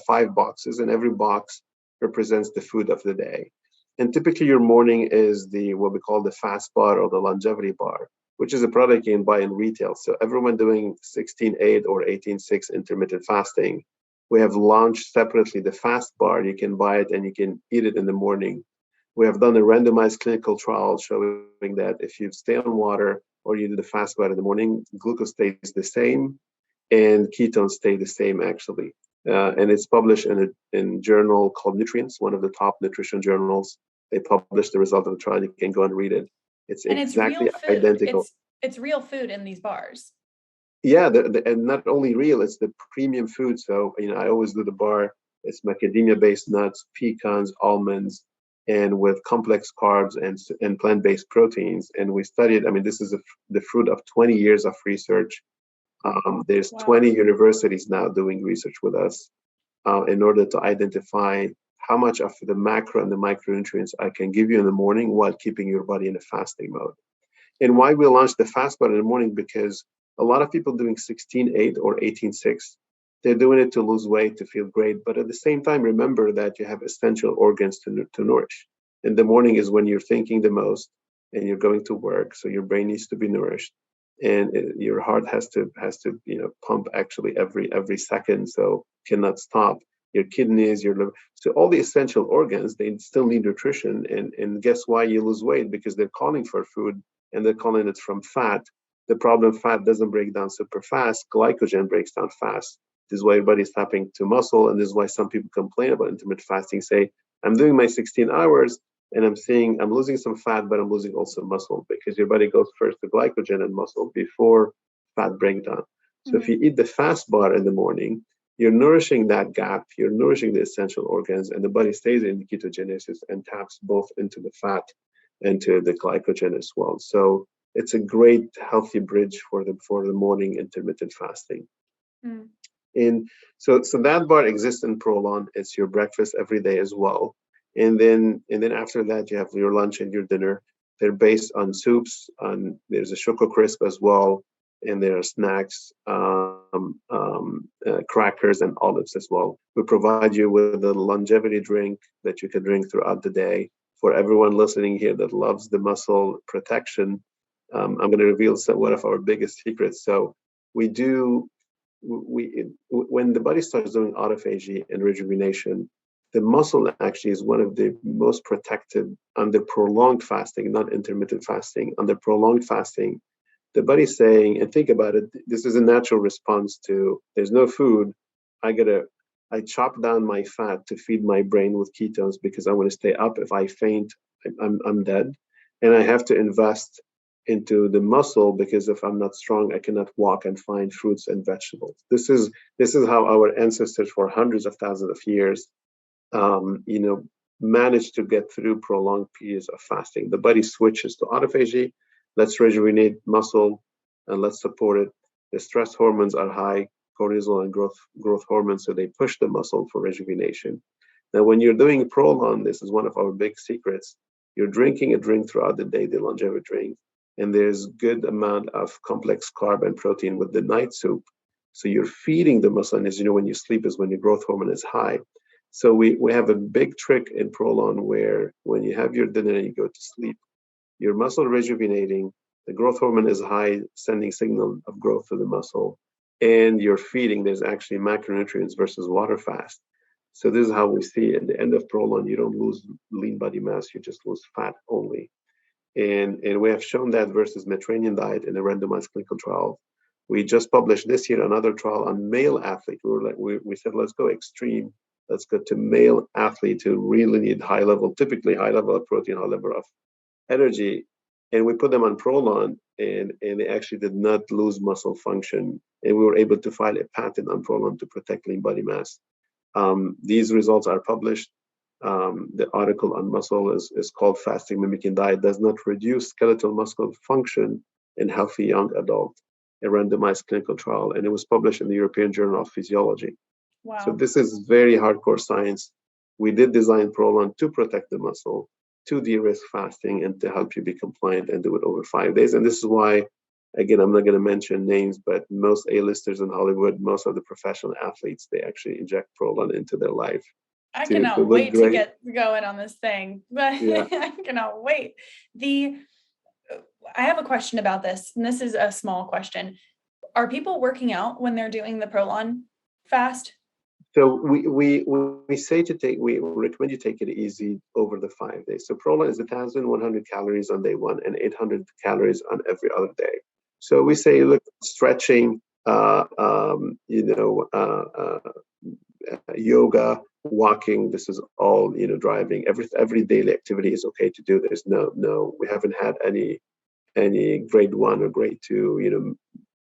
5 boxes, and every box represents the food of the day. And typically, your morning is the what we call the fast bar or the longevity bar, which is a product you can buy in retail. So everyone doing 16/8 or 18/6 intermittent fasting, we have launched separately the fast bar. You can buy it and you can eat it in the morning. We have done a randomized clinical trial showing that if you stay on water or you do the fast bar in the morning, glucose stays the same and ketones stay the same actually. And it's published in a journal called Nutrients, one of the top nutrition journals. They published the result of the trial. You can go and read it. It's And it's real exactly food. identical. It's real food in these bars. Yeah, and not only real, it's the premium food. So, I always do the bar. It's macadamia-based nuts, pecans, almonds, and with complex carbs and plant-based proteins. And we studied, this is the fruit of 20 years of research. There's Wow. 20 universities now doing research with us in order to identify how much of the macro and the micronutrients I can give you in the morning while keeping your body in a fasting mode. And why we launched the fast bar in the morning, because a lot of people doing 16/8 or 18/6, they're doing it to lose weight, to feel great. But at the same time, remember that you have essential organs to nourish. And the morning is when you're thinking the most and you're going to work. So your brain needs to be nourished. And your heart has to pump actually every second, so cannot stop. your kidneys, your liver. So all the essential organs, they still need nutrition. And guess why you lose weight? Because they're calling for food and they're calling it from fat. The problem, fat doesn't break down super fast. Glycogen breaks down fast. This is why everybody's tapping to muscle. And this is why some people complain about intermittent fasting, say, I'm doing my 16 hours and I'm seeing I'm losing some fat, but I'm losing also muscle, because your body goes first to glycogen and muscle before fat breakdown. So if you eat the fast bar in the morning, you're nourishing that gap, you're nourishing the essential organs, and the body stays in ketogenesis and taps both into the fat and to the glycogen as well. So it's a great healthy bridge for the morning intermittent fasting. Mm. And so that bar exists in PROLON. It's your breakfast every day as well. And then after that you have your lunch and your dinner. They're based on soups, there's a Choco Crisp as well, and there are snacks, crackers and olives as well. We provide you with a longevity drink that you can drink throughout the day. For everyone listening here that loves the muscle protection, I'm going to reveal one of our biggest secrets. So we when the body starts doing autophagy and rejuvenation, the muscle actually is one of the most protected under prolonged fasting, not intermittent fasting. Under prolonged fasting, the body's saying, and think about it, this is a natural response to there's no food. I chop down my fat to feed my brain with ketones because I want to stay up. If I faint, I'm dead. And I have to invest into the muscle because if I'm not strong, I cannot walk and find fruits and vegetables. This is how our ancestors for hundreds of thousands of years, managed to get through prolonged periods of fasting. The body switches to autophagy. Let's rejuvenate muscle and let's support it. The stress hormones are high, cortisol and growth hormones, so they push the muscle for rejuvenation. Now, when you're doing PROLON, this is one of our big secrets. You're drinking a drink throughout the day, the longevity drink, and there's good amount of complex carb and protein with the night soup. So you're feeding the muscle, and as you know, when you sleep is when your growth hormone is high. So we have a big trick in PROLON where when you have your dinner and you go to sleep, your muscle rejuvenating, the growth hormone is high, sending signal of growth to the muscle, and you're feeding. There's actually macronutrients versus water fast. So this is how we see at the end of PROLON, you don't lose lean body mass, you just lose fat only. And we have shown that versus Mediterranean diet in a randomized clinical trial. We just published this year another trial on male athlete. We said, let's go extreme. Let's go to male athletes who really need typically high level of protein, high level of energy. And we put them on PROLON, and they actually did not lose muscle function. And we were able to file a patent on PROLON to protect lean body mass. These results are published. The article on muscle is called Fasting Mimicking Diet Does Not Reduce Skeletal Muscle Function in Healthy Young Adult, a randomized clinical trial. And it was published in the European Journal of Physiology. Wow. So this is very hardcore science. We did design PROLON to protect the muscle, to de-risk fasting, and to help you be compliant and do it over 5 days. And this is why, again, I'm not going to mention names, but most A-listers in Hollywood, most of the professional athletes, they actually inject PROLON into their life. I cannot wait to get going on this thing, but yeah. I cannot wait. I have a question about this, and this is a small question. Are people working out when they're doing the PROLON fast? So we say we recommend you take it easy over the 5 days. So PROLON is 1,100 calories on day one and 800 calories on every other day. So we say, look, stretching, yoga, walking. This is all, driving. Every daily activity is okay to do. There's no. We haven't had any grade 1 or grade 2,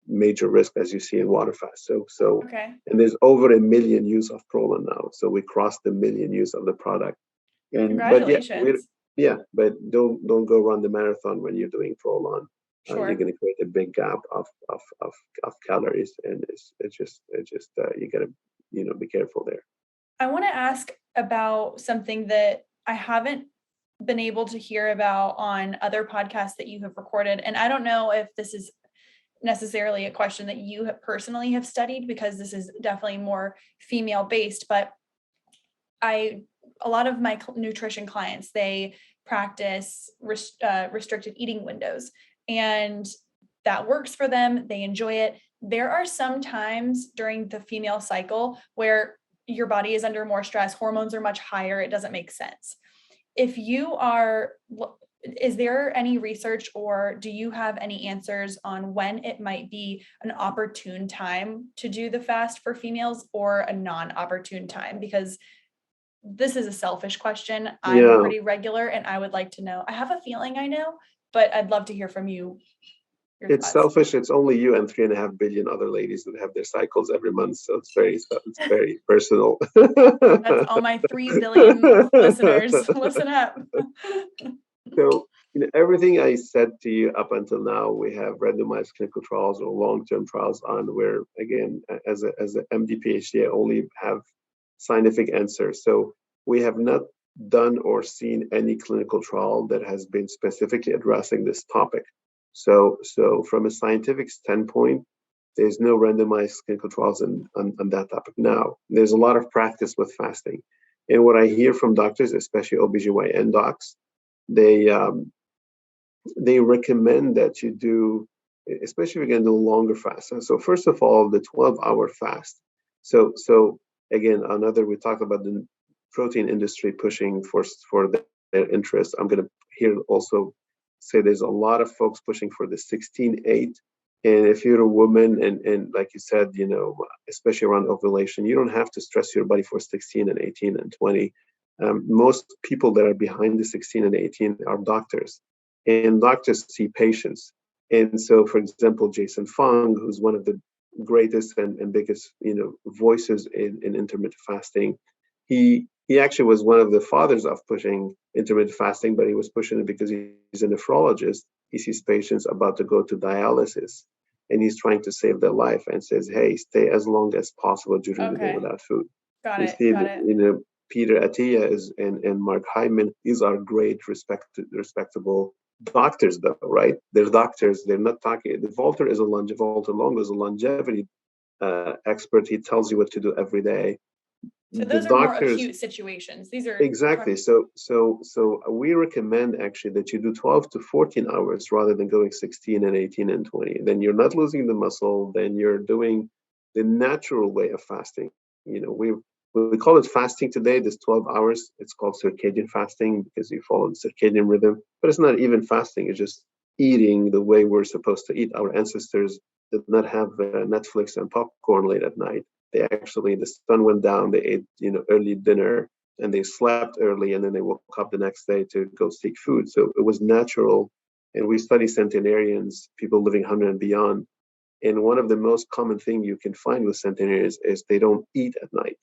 major risk as you see in water fast. So okay. And there's over 1 million use of PROLON now. So we crossed the 1 million use of the product. Congratulations. But don't go run the marathon when you're doing PROLON. Sure. You're going to create a big gap of calories, and it's just you got to be careful there. I want to ask about something that I haven't been able to hear about on other podcasts that you have recorded, and I don't know if this is necessarily a question that you personally have studied, because this is definitely more female based, but a lot of my nutrition clients, they practice restricted eating windows, and that works for them. They enjoy it. There are some times during the female cycle where your body is under more stress, hormones are much higher, it doesn't make sense. If you are, is there any research or do you have any answers on when it might be an opportune time to do the fast for females or a non-opportune time? Because this is a selfish question. I'm Yeah, pretty regular and I would like to know. I have a feeling I know, but I'd love to hear from you, your it's thoughts. selfish. It's only you and 3.5 billion other ladies that have their cycles every month, so it's very personal. That's all my 3 billion listeners. Listen up. So, everything I said to you up until now, we have randomized clinical trials or long-term trials on where, again, as a MD PhD, I only have scientific answers. So we have not done or seen any clinical trial that has been specifically addressing this topic. So from a scientific standpoint, there's no randomized clinical trials on that topic now. There's a lot of practice with fasting. And what I hear from doctors, especially OBGYN docs, they they recommend that you do, especially if you're going to do longer fast. So first of all, the 12-hour fast. So again, we talked about the protein industry pushing for their interest. I'm going to here also say there's a lot of folks pushing for the 16/8. And if you're a woman and like you said, especially around ovulation, you don't have to stress your body for 16 and 18 and 20. Most people that are behind the 16 and 18 are doctors, and doctors see patients. And so, for example, Jason Fung, who's one of the greatest and biggest voices in intermittent fasting, he actually was one of the fathers of pushing intermittent fasting, but he was pushing it because he's a nephrologist. He sees patients about to go to dialysis, and he's trying to save their life and says, "Hey, stay as long as possible during the day Okay. without food." Got We it. see Got it. Peter Attia and Mark Hyman. These are great, respectable doctors, though, right? They're doctors. They're not talking. Walter Longo is a longevity expert. He tells you what to do every day. So The those are more doctors, acute situations. These are exactly. So we recommend actually that you do 12 to 14 hours rather than going 16 and 18 and 20. Then you're not losing the muscle. Then you're doing the natural way of fasting. We call it fasting today. This 12 hours, it's called circadian fasting because you follow the circadian rhythm. But it's not even fasting. It's just eating the way we're supposed to eat. Our ancestors did not have Netflix and popcorn late at night. They actually, the sun went down, they ate, early dinner, and they slept early, and then they woke up the next day to go seek food. So it was natural. And we study centenarians, people living 100 and beyond. And one of the most common thing you can find with centenarians is they don't eat at night.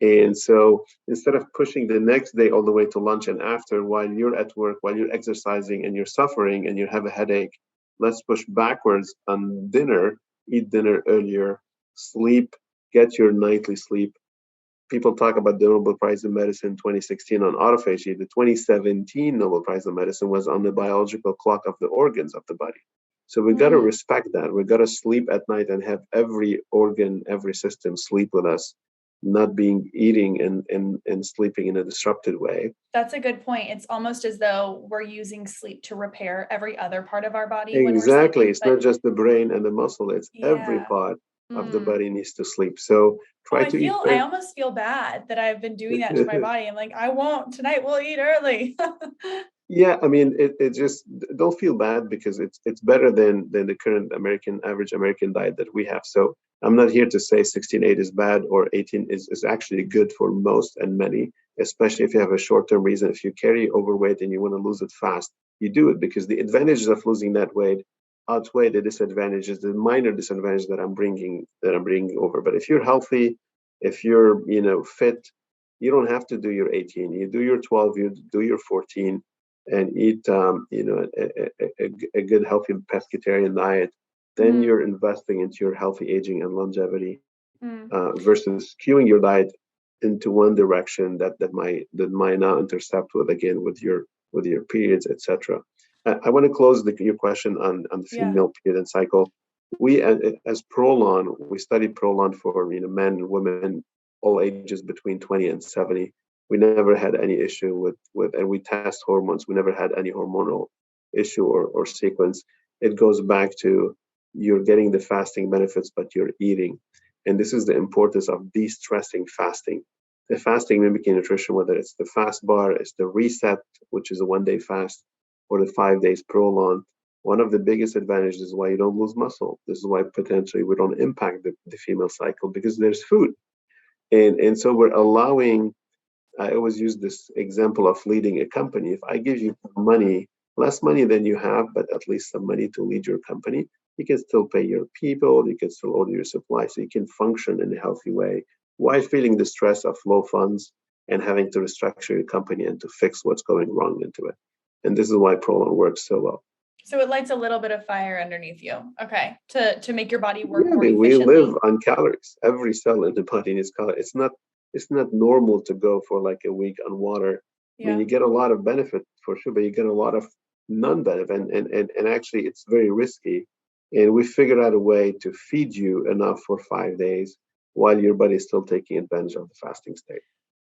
And so instead of pushing the next day all the way to lunch and after, while you're at work, while you're exercising and you're suffering and you have a headache, let's push backwards on dinner, eat dinner earlier, sleep, get your nightly sleep. People talk about the Nobel Prize in Medicine 2016 on autophagy. The 2017 Nobel Prize in Medicine was on the biological clock of the organs of the body. So we got to respect that. We got to sleep at night and have every organ, every system sleep with us, not being eating and sleeping in a disrupted way. That's a good point. It's almost as though we're using sleep to repair every other part of our body when we're Exactly. sleeping. It's not just the brain and the muscle, it's every Yeah. part of the body needs to sleep. So try to eat. I almost feel bad that I've been doing that to my body. I'm like, I won't. Tonight we'll eat early. Yeah, I mean, it just don't feel bad because it's better than the current average American diet that we have. So I'm not here to say 16/8 is bad or 18 is actually good for most and many, especially if you have a short-term reason. If you carry overweight and you want to lose it fast, you do it because the advantages of losing that weight outweigh the disadvantages, the minor disadvantages that I'm bringing over. But if you're healthy, if you're fit, you don't have to do your 18. You do your 12. You do your 14 and eat a good healthy pescatarian diet, then you're investing into your healthy aging and longevity versus skewing your diet into one direction that might now intercept with your periods, etc. I want to close your question on the female period and cycle. We as PROLON, we studied PROLON for men and women all ages between 20 and 70. We never had any issue and we test hormones. We never had any hormonal issue or sequence. It goes back to you're getting the fasting benefits, but you're eating. And this is the importance of de-stressing fasting. The fasting mimicking nutrition, whether it's the fast bar, it's the reset, which is a 1 day fast, or the 5 days PROLON. One of the biggest advantages is why you don't lose muscle. This is why potentially we don't impact the female cycle, because there's food. And so we're allowing, I always use this example of leading a company. If I give you money, less money than you have, but at least some money to lead your company, you can still pay your people, you can still order your supply, so you can function in a healthy way while feeling the stress of low funds and having to restructure your company and to fix what's going wrong into it. And this is why PROLON works so well. So it lights a little bit of fire underneath you, okay, to make your body work more We efficiently. live on calories. Every cell in the body needs calories. It's not normal to go for like a week on water. I mean, you get a lot of benefit for sure, but you get a lot of non-benefit, and actually it's very risky. And we figured out a way to feed you enough for 5 days while your body is still taking advantage of the fasting state.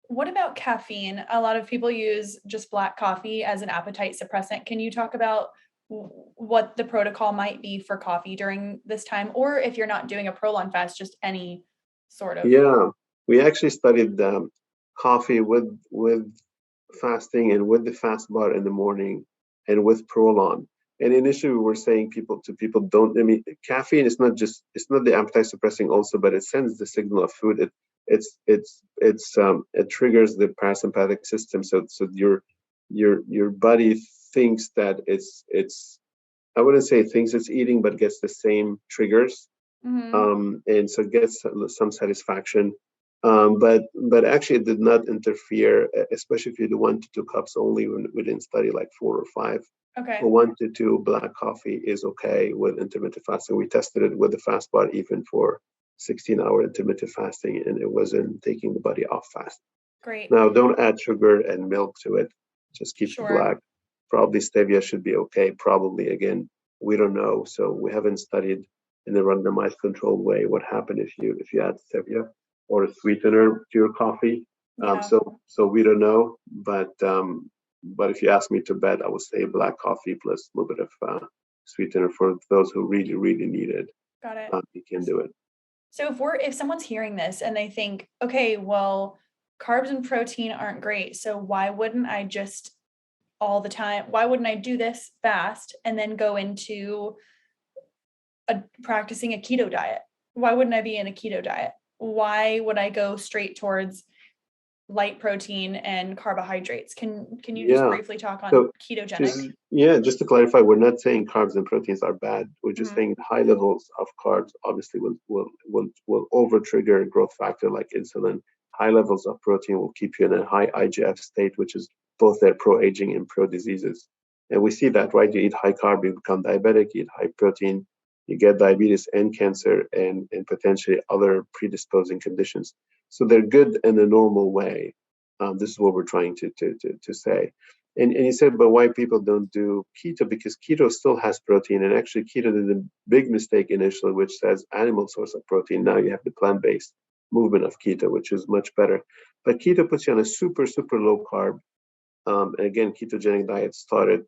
What about caffeine? A lot of people use just black coffee as an appetite suppressant. Can you talk about what the protocol might be for coffee during this time, or if you're not doing a PROLON fast, just any sort of? Yeah, we actually studied coffee with fasting and with the fast bar in the morning and with PROLON. And initially we were saying people don't, I mean, caffeine is not just, it's not the appetite suppressing also, but it sends the signal of food. It triggers the parasympathetic system. So your body thinks that it's I wouldn't say thinks it's eating, but gets the same triggers. And so it gets some satisfaction. But actually it did not interfere, especially if you do 1 to 2 cups only. We didn't study like 4 or 5. Okay. 1 to 2 black coffee is okay with intermittent fasting. We tested it with the fast bar even for 16-hour intermittent fasting, and it wasn't taking the body off fast. Great. Now, don't add sugar and milk to it. Just keep it black. Probably stevia should be okay. Probably, again, we don't know. So we haven't studied in a randomized controlled way what happened if you add stevia or a sweetener to your coffee. So we don't know. But if you ask me to bet, I would say black coffee plus a little bit of sweetener for those who really, really need it. Got it. You can do it. So if someone's hearing this and they think, okay, well, carbs and protein aren't great, so why wouldn't I just all the time? Why wouldn't I do this fast and then go into practicing a keto diet? Why wouldn't I be in a keto diet? Why would I go straight towards light protein and carbohydrates? Can you just briefly talk on ketogenic? Just to clarify, we're not saying carbs and proteins are bad. We're just saying high levels of carbs obviously will over trigger growth factor like insulin. High levels of protein will keep you in a high IGF state, which is both their pro-aging and pro-diseases. And we see that, right? You eat high carb, you become diabetic. You eat high protein, you get diabetes and cancer and potentially other predisposing conditions. So they're good in a normal way. This is what we're trying to say. And you said, but why people don't do keto? Because keto still has protein. And actually, keto did a big mistake initially, which says animal source of protein. Now you have the plant-based movement of keto, which is much better. But keto puts you on a super, super low carb. And again, ketogenic diet started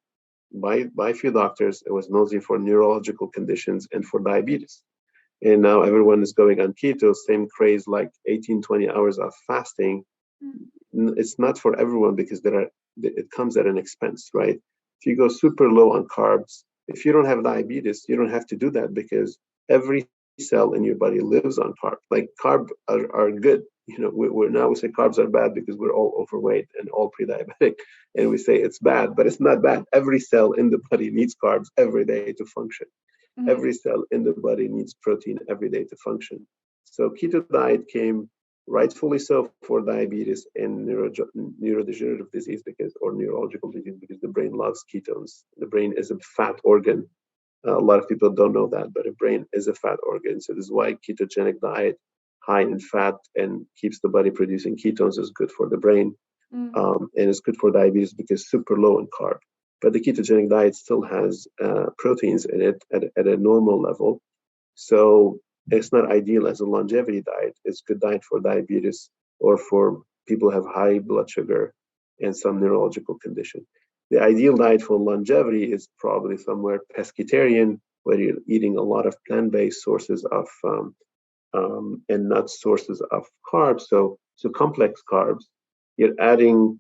by a few doctors. It was mostly for neurological conditions and for diabetes. And now everyone is going on keto, same craze like 18, 20 hours of fasting. It's not for everyone because it comes at an expense, right? If you go super low on carbs, if you don't have diabetes, you don't have to do that because every cell in your body lives on carbs. Like carbs are good. You know, we say carbs are bad because we're all overweight and all pre-diabetic, and we say it's bad, but it's not bad. Every cell in the body needs carbs every day to function. Every cell in the body needs protein every day to function. So keto diet came rightfully so for diabetes and neurodegenerative disease or neurological disease because the brain loves ketones. The brain is a fat organ. A lot of people don't know that, but the brain is a fat organ. So this is why ketogenic diet, high in fat and keeps the body producing ketones, is good for the brain. And it's good for diabetes because super low in carb. But the ketogenic diet still has proteins in it at a normal level. So it's not ideal as a longevity diet. It's good diet for diabetes or for people who have high blood sugar and some neurological condition. The ideal diet for longevity is probably somewhere pescatarian, where you're eating a lot of plant-based sources of and not sources of carbs. So complex carbs, you're adding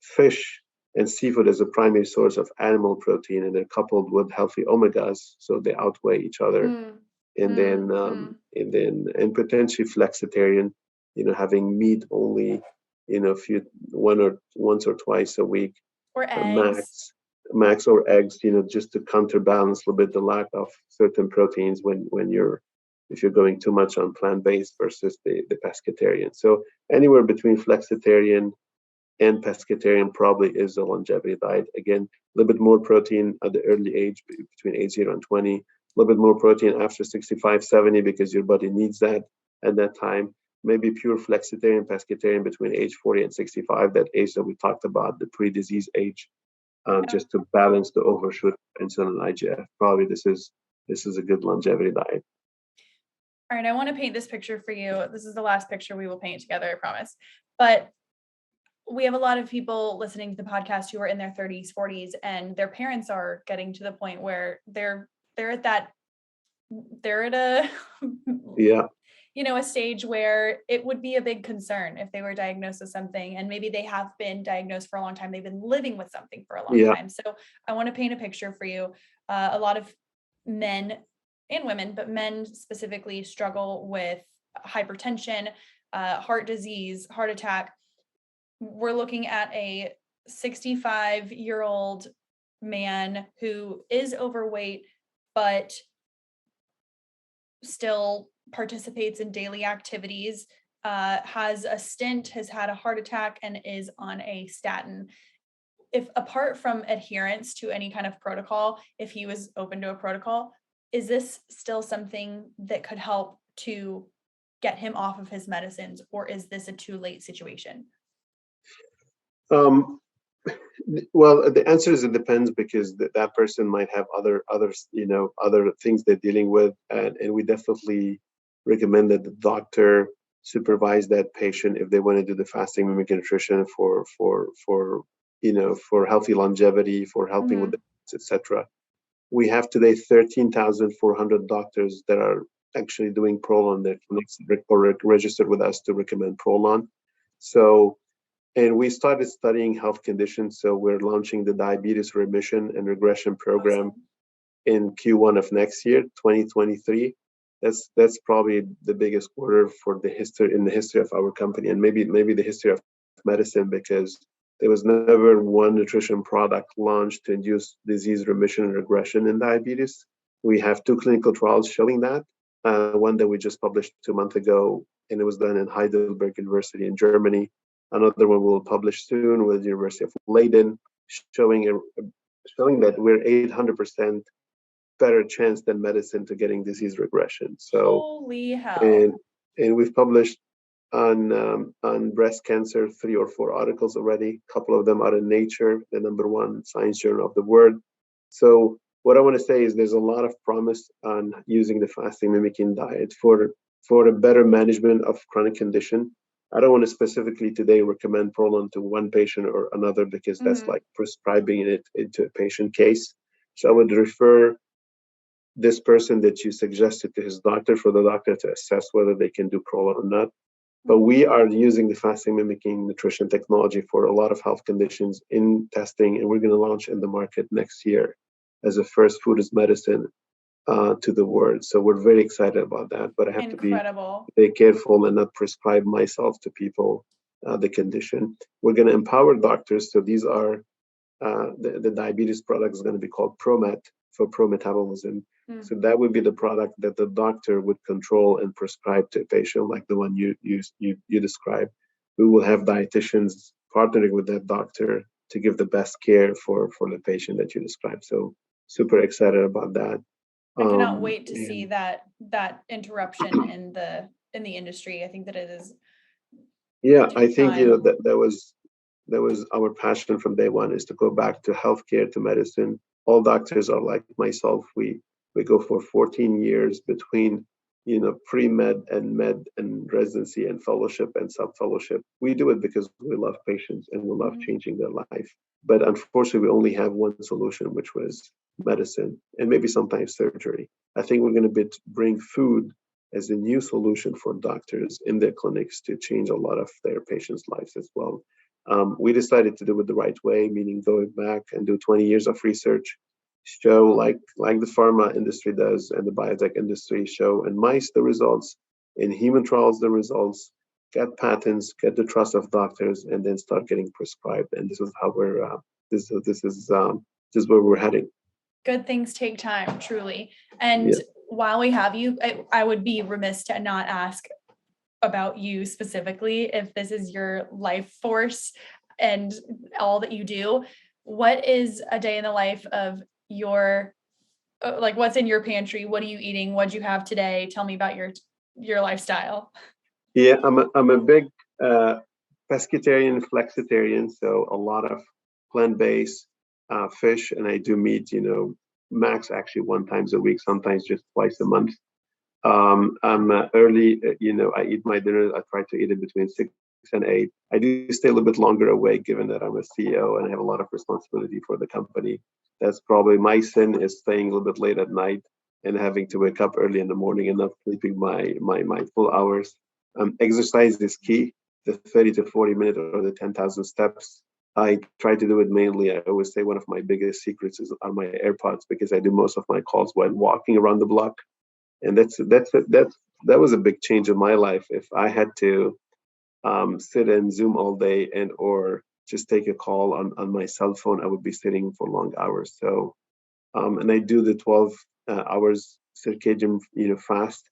fish and seafood as a primary source of animal protein, and they're coupled with healthy omegas, so they outweigh each other. Mm. And then, and potentially flexitarian, having meat only, once or twice a week, Or eggs. max, or eggs, just to counterbalance a little bit the lack of certain proteins when if you're going too much on plant-based versus the pescatarian. So anywhere between flexitarian and pescatarian probably is a longevity diet. Again, a little bit more protein at the early age, between age 0 and 20, a little bit more protein after 65, 70, because your body needs that at that time. Maybe pure flexitarian, pescatarian between age 40 and 65, that age that we talked about, the pre-disease age, just to balance the overshoot of insulin and IGF. Probably this is a good longevity diet. All right, I want to paint this picture for you. This is the last picture we will paint together, I promise. But we have a lot of people listening to the podcast who are in their 30s, 40s, and their parents are getting to the point where they're at a a stage where it would be a big concern if they were diagnosed with something, and maybe they have been diagnosed for a long time. They've been living with something for a long time. So I want to paint a picture for you. A lot of men and women, but men specifically, struggle with hypertension, heart disease, heart attack. We're looking at a 65-year-old man who is overweight, but still participates in daily activities, has a stint, has had a heart attack, and is on a statin. If apart from adherence to any kind of protocol, if he was open to a protocol, is this still something that could help to get him off of his medicines, or is this a too late situation? Well, the answer is it depends, because that person might have other things they're dealing with, and we definitely recommend that the doctor supervise that patient if they want to do the fasting mimicking nutrition for healthy longevity, for helping with etc. We have today 13,400 doctors that are actually doing PROLON, that registered with us to recommend PROLON. So, and we started studying health conditions. So we're launching the diabetes remission and regression program in Q1 of next year, 2023. That's probably the biggest quarter in the history of our company, and maybe the history of medicine, because there was never one nutrition product launched to induce disease remission and regression in diabetes. We have 2 clinical trials showing that. One that we just published 2 months ago, and it was done in Heidelberg University in Germany. Another one we'll publish soon with the University of Leiden, showing that we're 800% better chance than medicine to getting disease regression. So, holy hell! And we've published on breast cancer 3 or 4 articles already. A couple of them are in Nature, the #1 science journal of the world. So what I want to say is there's a lot of promise on using the fasting mimicking diet for a better management of chronic condition. I don't want to specifically today recommend PROLON to one patient or another, because that's like prescribing it into a patient case. So I would refer this person that you suggested to his doctor, for the doctor to assess whether they can do PROLON or not. But we are using the fasting mimicking nutrition technology for a lot of health conditions in testing, and we're going to launch in the market next year as a first food as medicine to the world. So we're very excited about that. But I have to be very careful and not prescribe myself to people the condition. We're going to empower doctors. So these are the diabetes product is going to be called ProMet, for pro-metabolism. So that would be the product that the doctor would control and prescribe to a patient, like the one you described. We will have dietitians partnering with that doctor to give the best care for the patient that you described. So super excited about that. I cannot wait to see that interruption in the industry. I think that it is. Yeah, I think that was our passion from day one, is to go back to healthcare, to medicine. All doctors are like myself. We go for 14 years between pre-med and med and residency and fellowship and sub-fellowship. We do it because we love patients and we love changing their life. But unfortunately, we only have one solution, which was medicine, and maybe sometimes surgery. I think we're going to bring food as a new solution for doctors in their clinics to change a lot of their patients' lives as well. We decided to do it the right way, meaning going back and do 20 years of research, show like the pharma industry does and the biotech industry, show in mice the results, in human trials the results, get patents, get the trust of doctors, and then start getting prescribed. And this is how we're this is where we're heading. Good things take time, truly. And Yeah. while we have you, I would be remiss to not ask about you specifically. If this is your life force and all that you do, what is a day in the life of your, like, what's in your pantry? What are you eating? What'd you have today? Tell me about your lifestyle. Yeah, I'm a big pescatarian, flexitarian, so a lot of plant-based fish, and I do meat, max actually one times a week, sometimes just twice a month. I'm early, I eat my dinner. I try to eat it between 6 and 8. I do stay a little bit longer awake, given that I'm a CEO and I have a lot of responsibility for the company. That's probably my sin, is staying a little bit late at night and having to wake up early in the morning and not sleeping my full hours. Exercise is key. The 30 to 40 minutes or the 10,000 steps. I try to do it mainly. I always say one of my biggest secrets are my AirPods, because I do most of my calls while walking around the block. And that was a big change in my life. If I had to sit and Zoom all day and or just take a call on my cell phone, I would be sitting for long hours. So and I do the 12 hours circadian fast.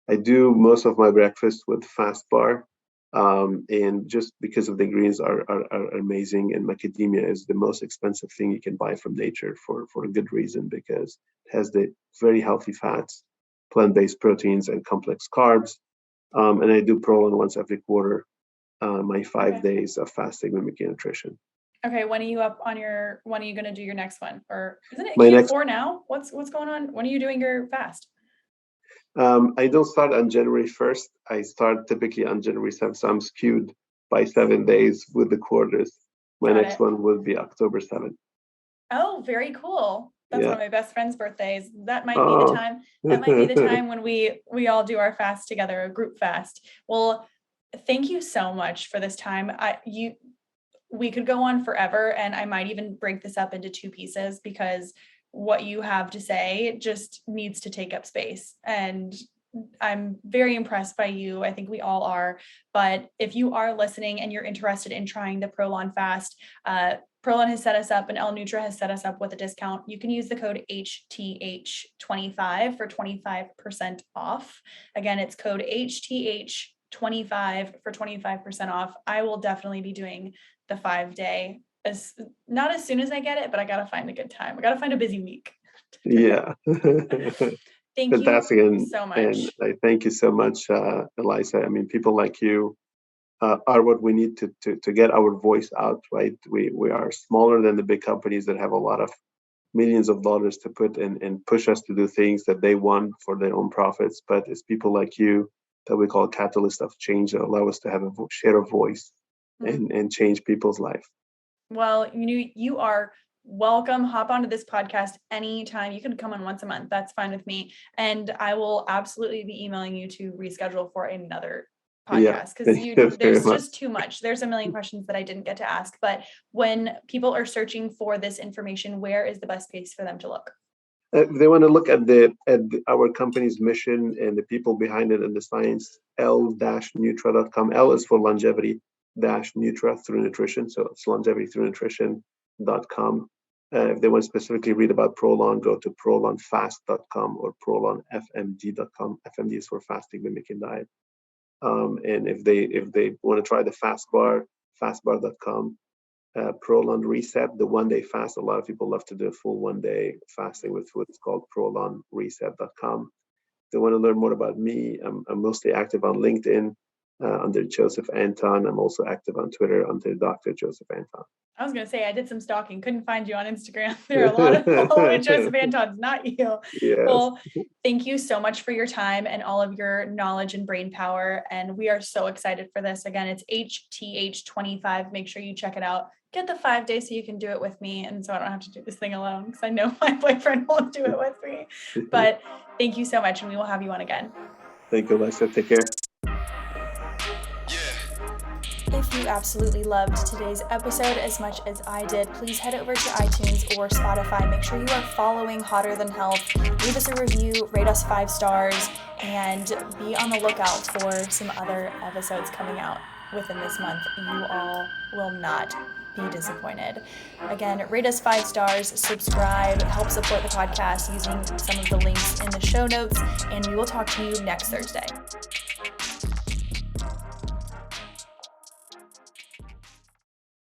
I do most of my breakfast with fast bar. And just because of the ingredients are amazing, and macadamia is the most expensive thing you can buy from nature for a good reason, because it has the very healthy fats, plant-based proteins, and complex carbs. And I do PROLON once every quarter, my 5 days of fasting mimicking nutrition. Okay, when are you going to do your next one? Or isn't it My Q4 now? What's going on? When are you doing your fast? I don't start on January 1st. I start typically on January 7th. So I'm skewed by 7 days with the quarters. My next one will be October 7th. Oh, very cool. That's one of my best friend's birthdays. That might be the time. That might be the time when we all do our fast together, a group fast. Well, thank you so much for this time. We could go on forever, and I might even break this up into 2 pieces, because what you have to say just needs to take up space. And I'm very impressed by you. I think we all are. But if you are listening and you're interested in trying the PROLON fast, PROLON has set us up, and L Nutra has set us up with a discount. You can use the code HTH25 for 25% off. Again, it's code HTH25 for 25% off. I will definitely be doing the 5-day, not as soon as I get it, but I got to find a good time. I got to find a busy week. Yeah. Thank Fantastic. you so much. And I thank you so much, Eliza. I mean, people like you are what we need to get our voice out, right? We are smaller than the big companies that have a lot of millions of dollars to put in and push us to do things that they want for their own profits. But it's people like you that we call catalysts of change that allow us to have a share of voice and change people's life. Well, you are welcome. Hop onto this podcast anytime. You can come on once a month. That's fine with me. And I will absolutely be emailing you to reschedule for another podcast, because there's just too much. There's a million questions that I didn't get to ask. But when people are searching for this information, where is the best place for them to look? If they want to look at our company's mission and the people behind it and the science, l-nutra.com. L is for longevity, -nutra through nutrition. So it's longevity-through-nutrition.com. If they want to specifically read about PROLON, go to prolonfast.com or prolonfmd.com. FMD is for fasting mimicking diet. And if they want to try the fast bar, fastbar.com. PROLON Reset, the 1-day fast. A lot of people love to do a full 1-day fasting with food. It's called prolonreset.com. If they want to learn more about me, I'm mostly active on LinkedIn under Joseph Antoun. I'm also active on Twitter under Dr. Joseph Antoun. I was going to say, I did some stalking, couldn't find you on Instagram. There are a lot of Joseph Antouns, not you. Yes. Well, thank you so much for your time and all of your knowledge and brain power. And we are so excited for this. Again, it's HTH25. Make sure you check it out. Get the 5 days so you can do it with me. And so I don't have to do this thing alone, because I know my boyfriend won't do it with me. But thank you so much. And we will have you on again. Thank you, Lisa. Take care. If you absolutely loved today's episode as much as I did, please head over to iTunes or Spotify. Make sure you are following Hotter Than Health. Leave us a review, rate us 5 stars, and be on the lookout for some other episodes coming out within this month. You all will not be disappointed. Again, rate us 5 stars, subscribe, help support the podcast using some of the links in the show notes, and we will talk to you next Thursday.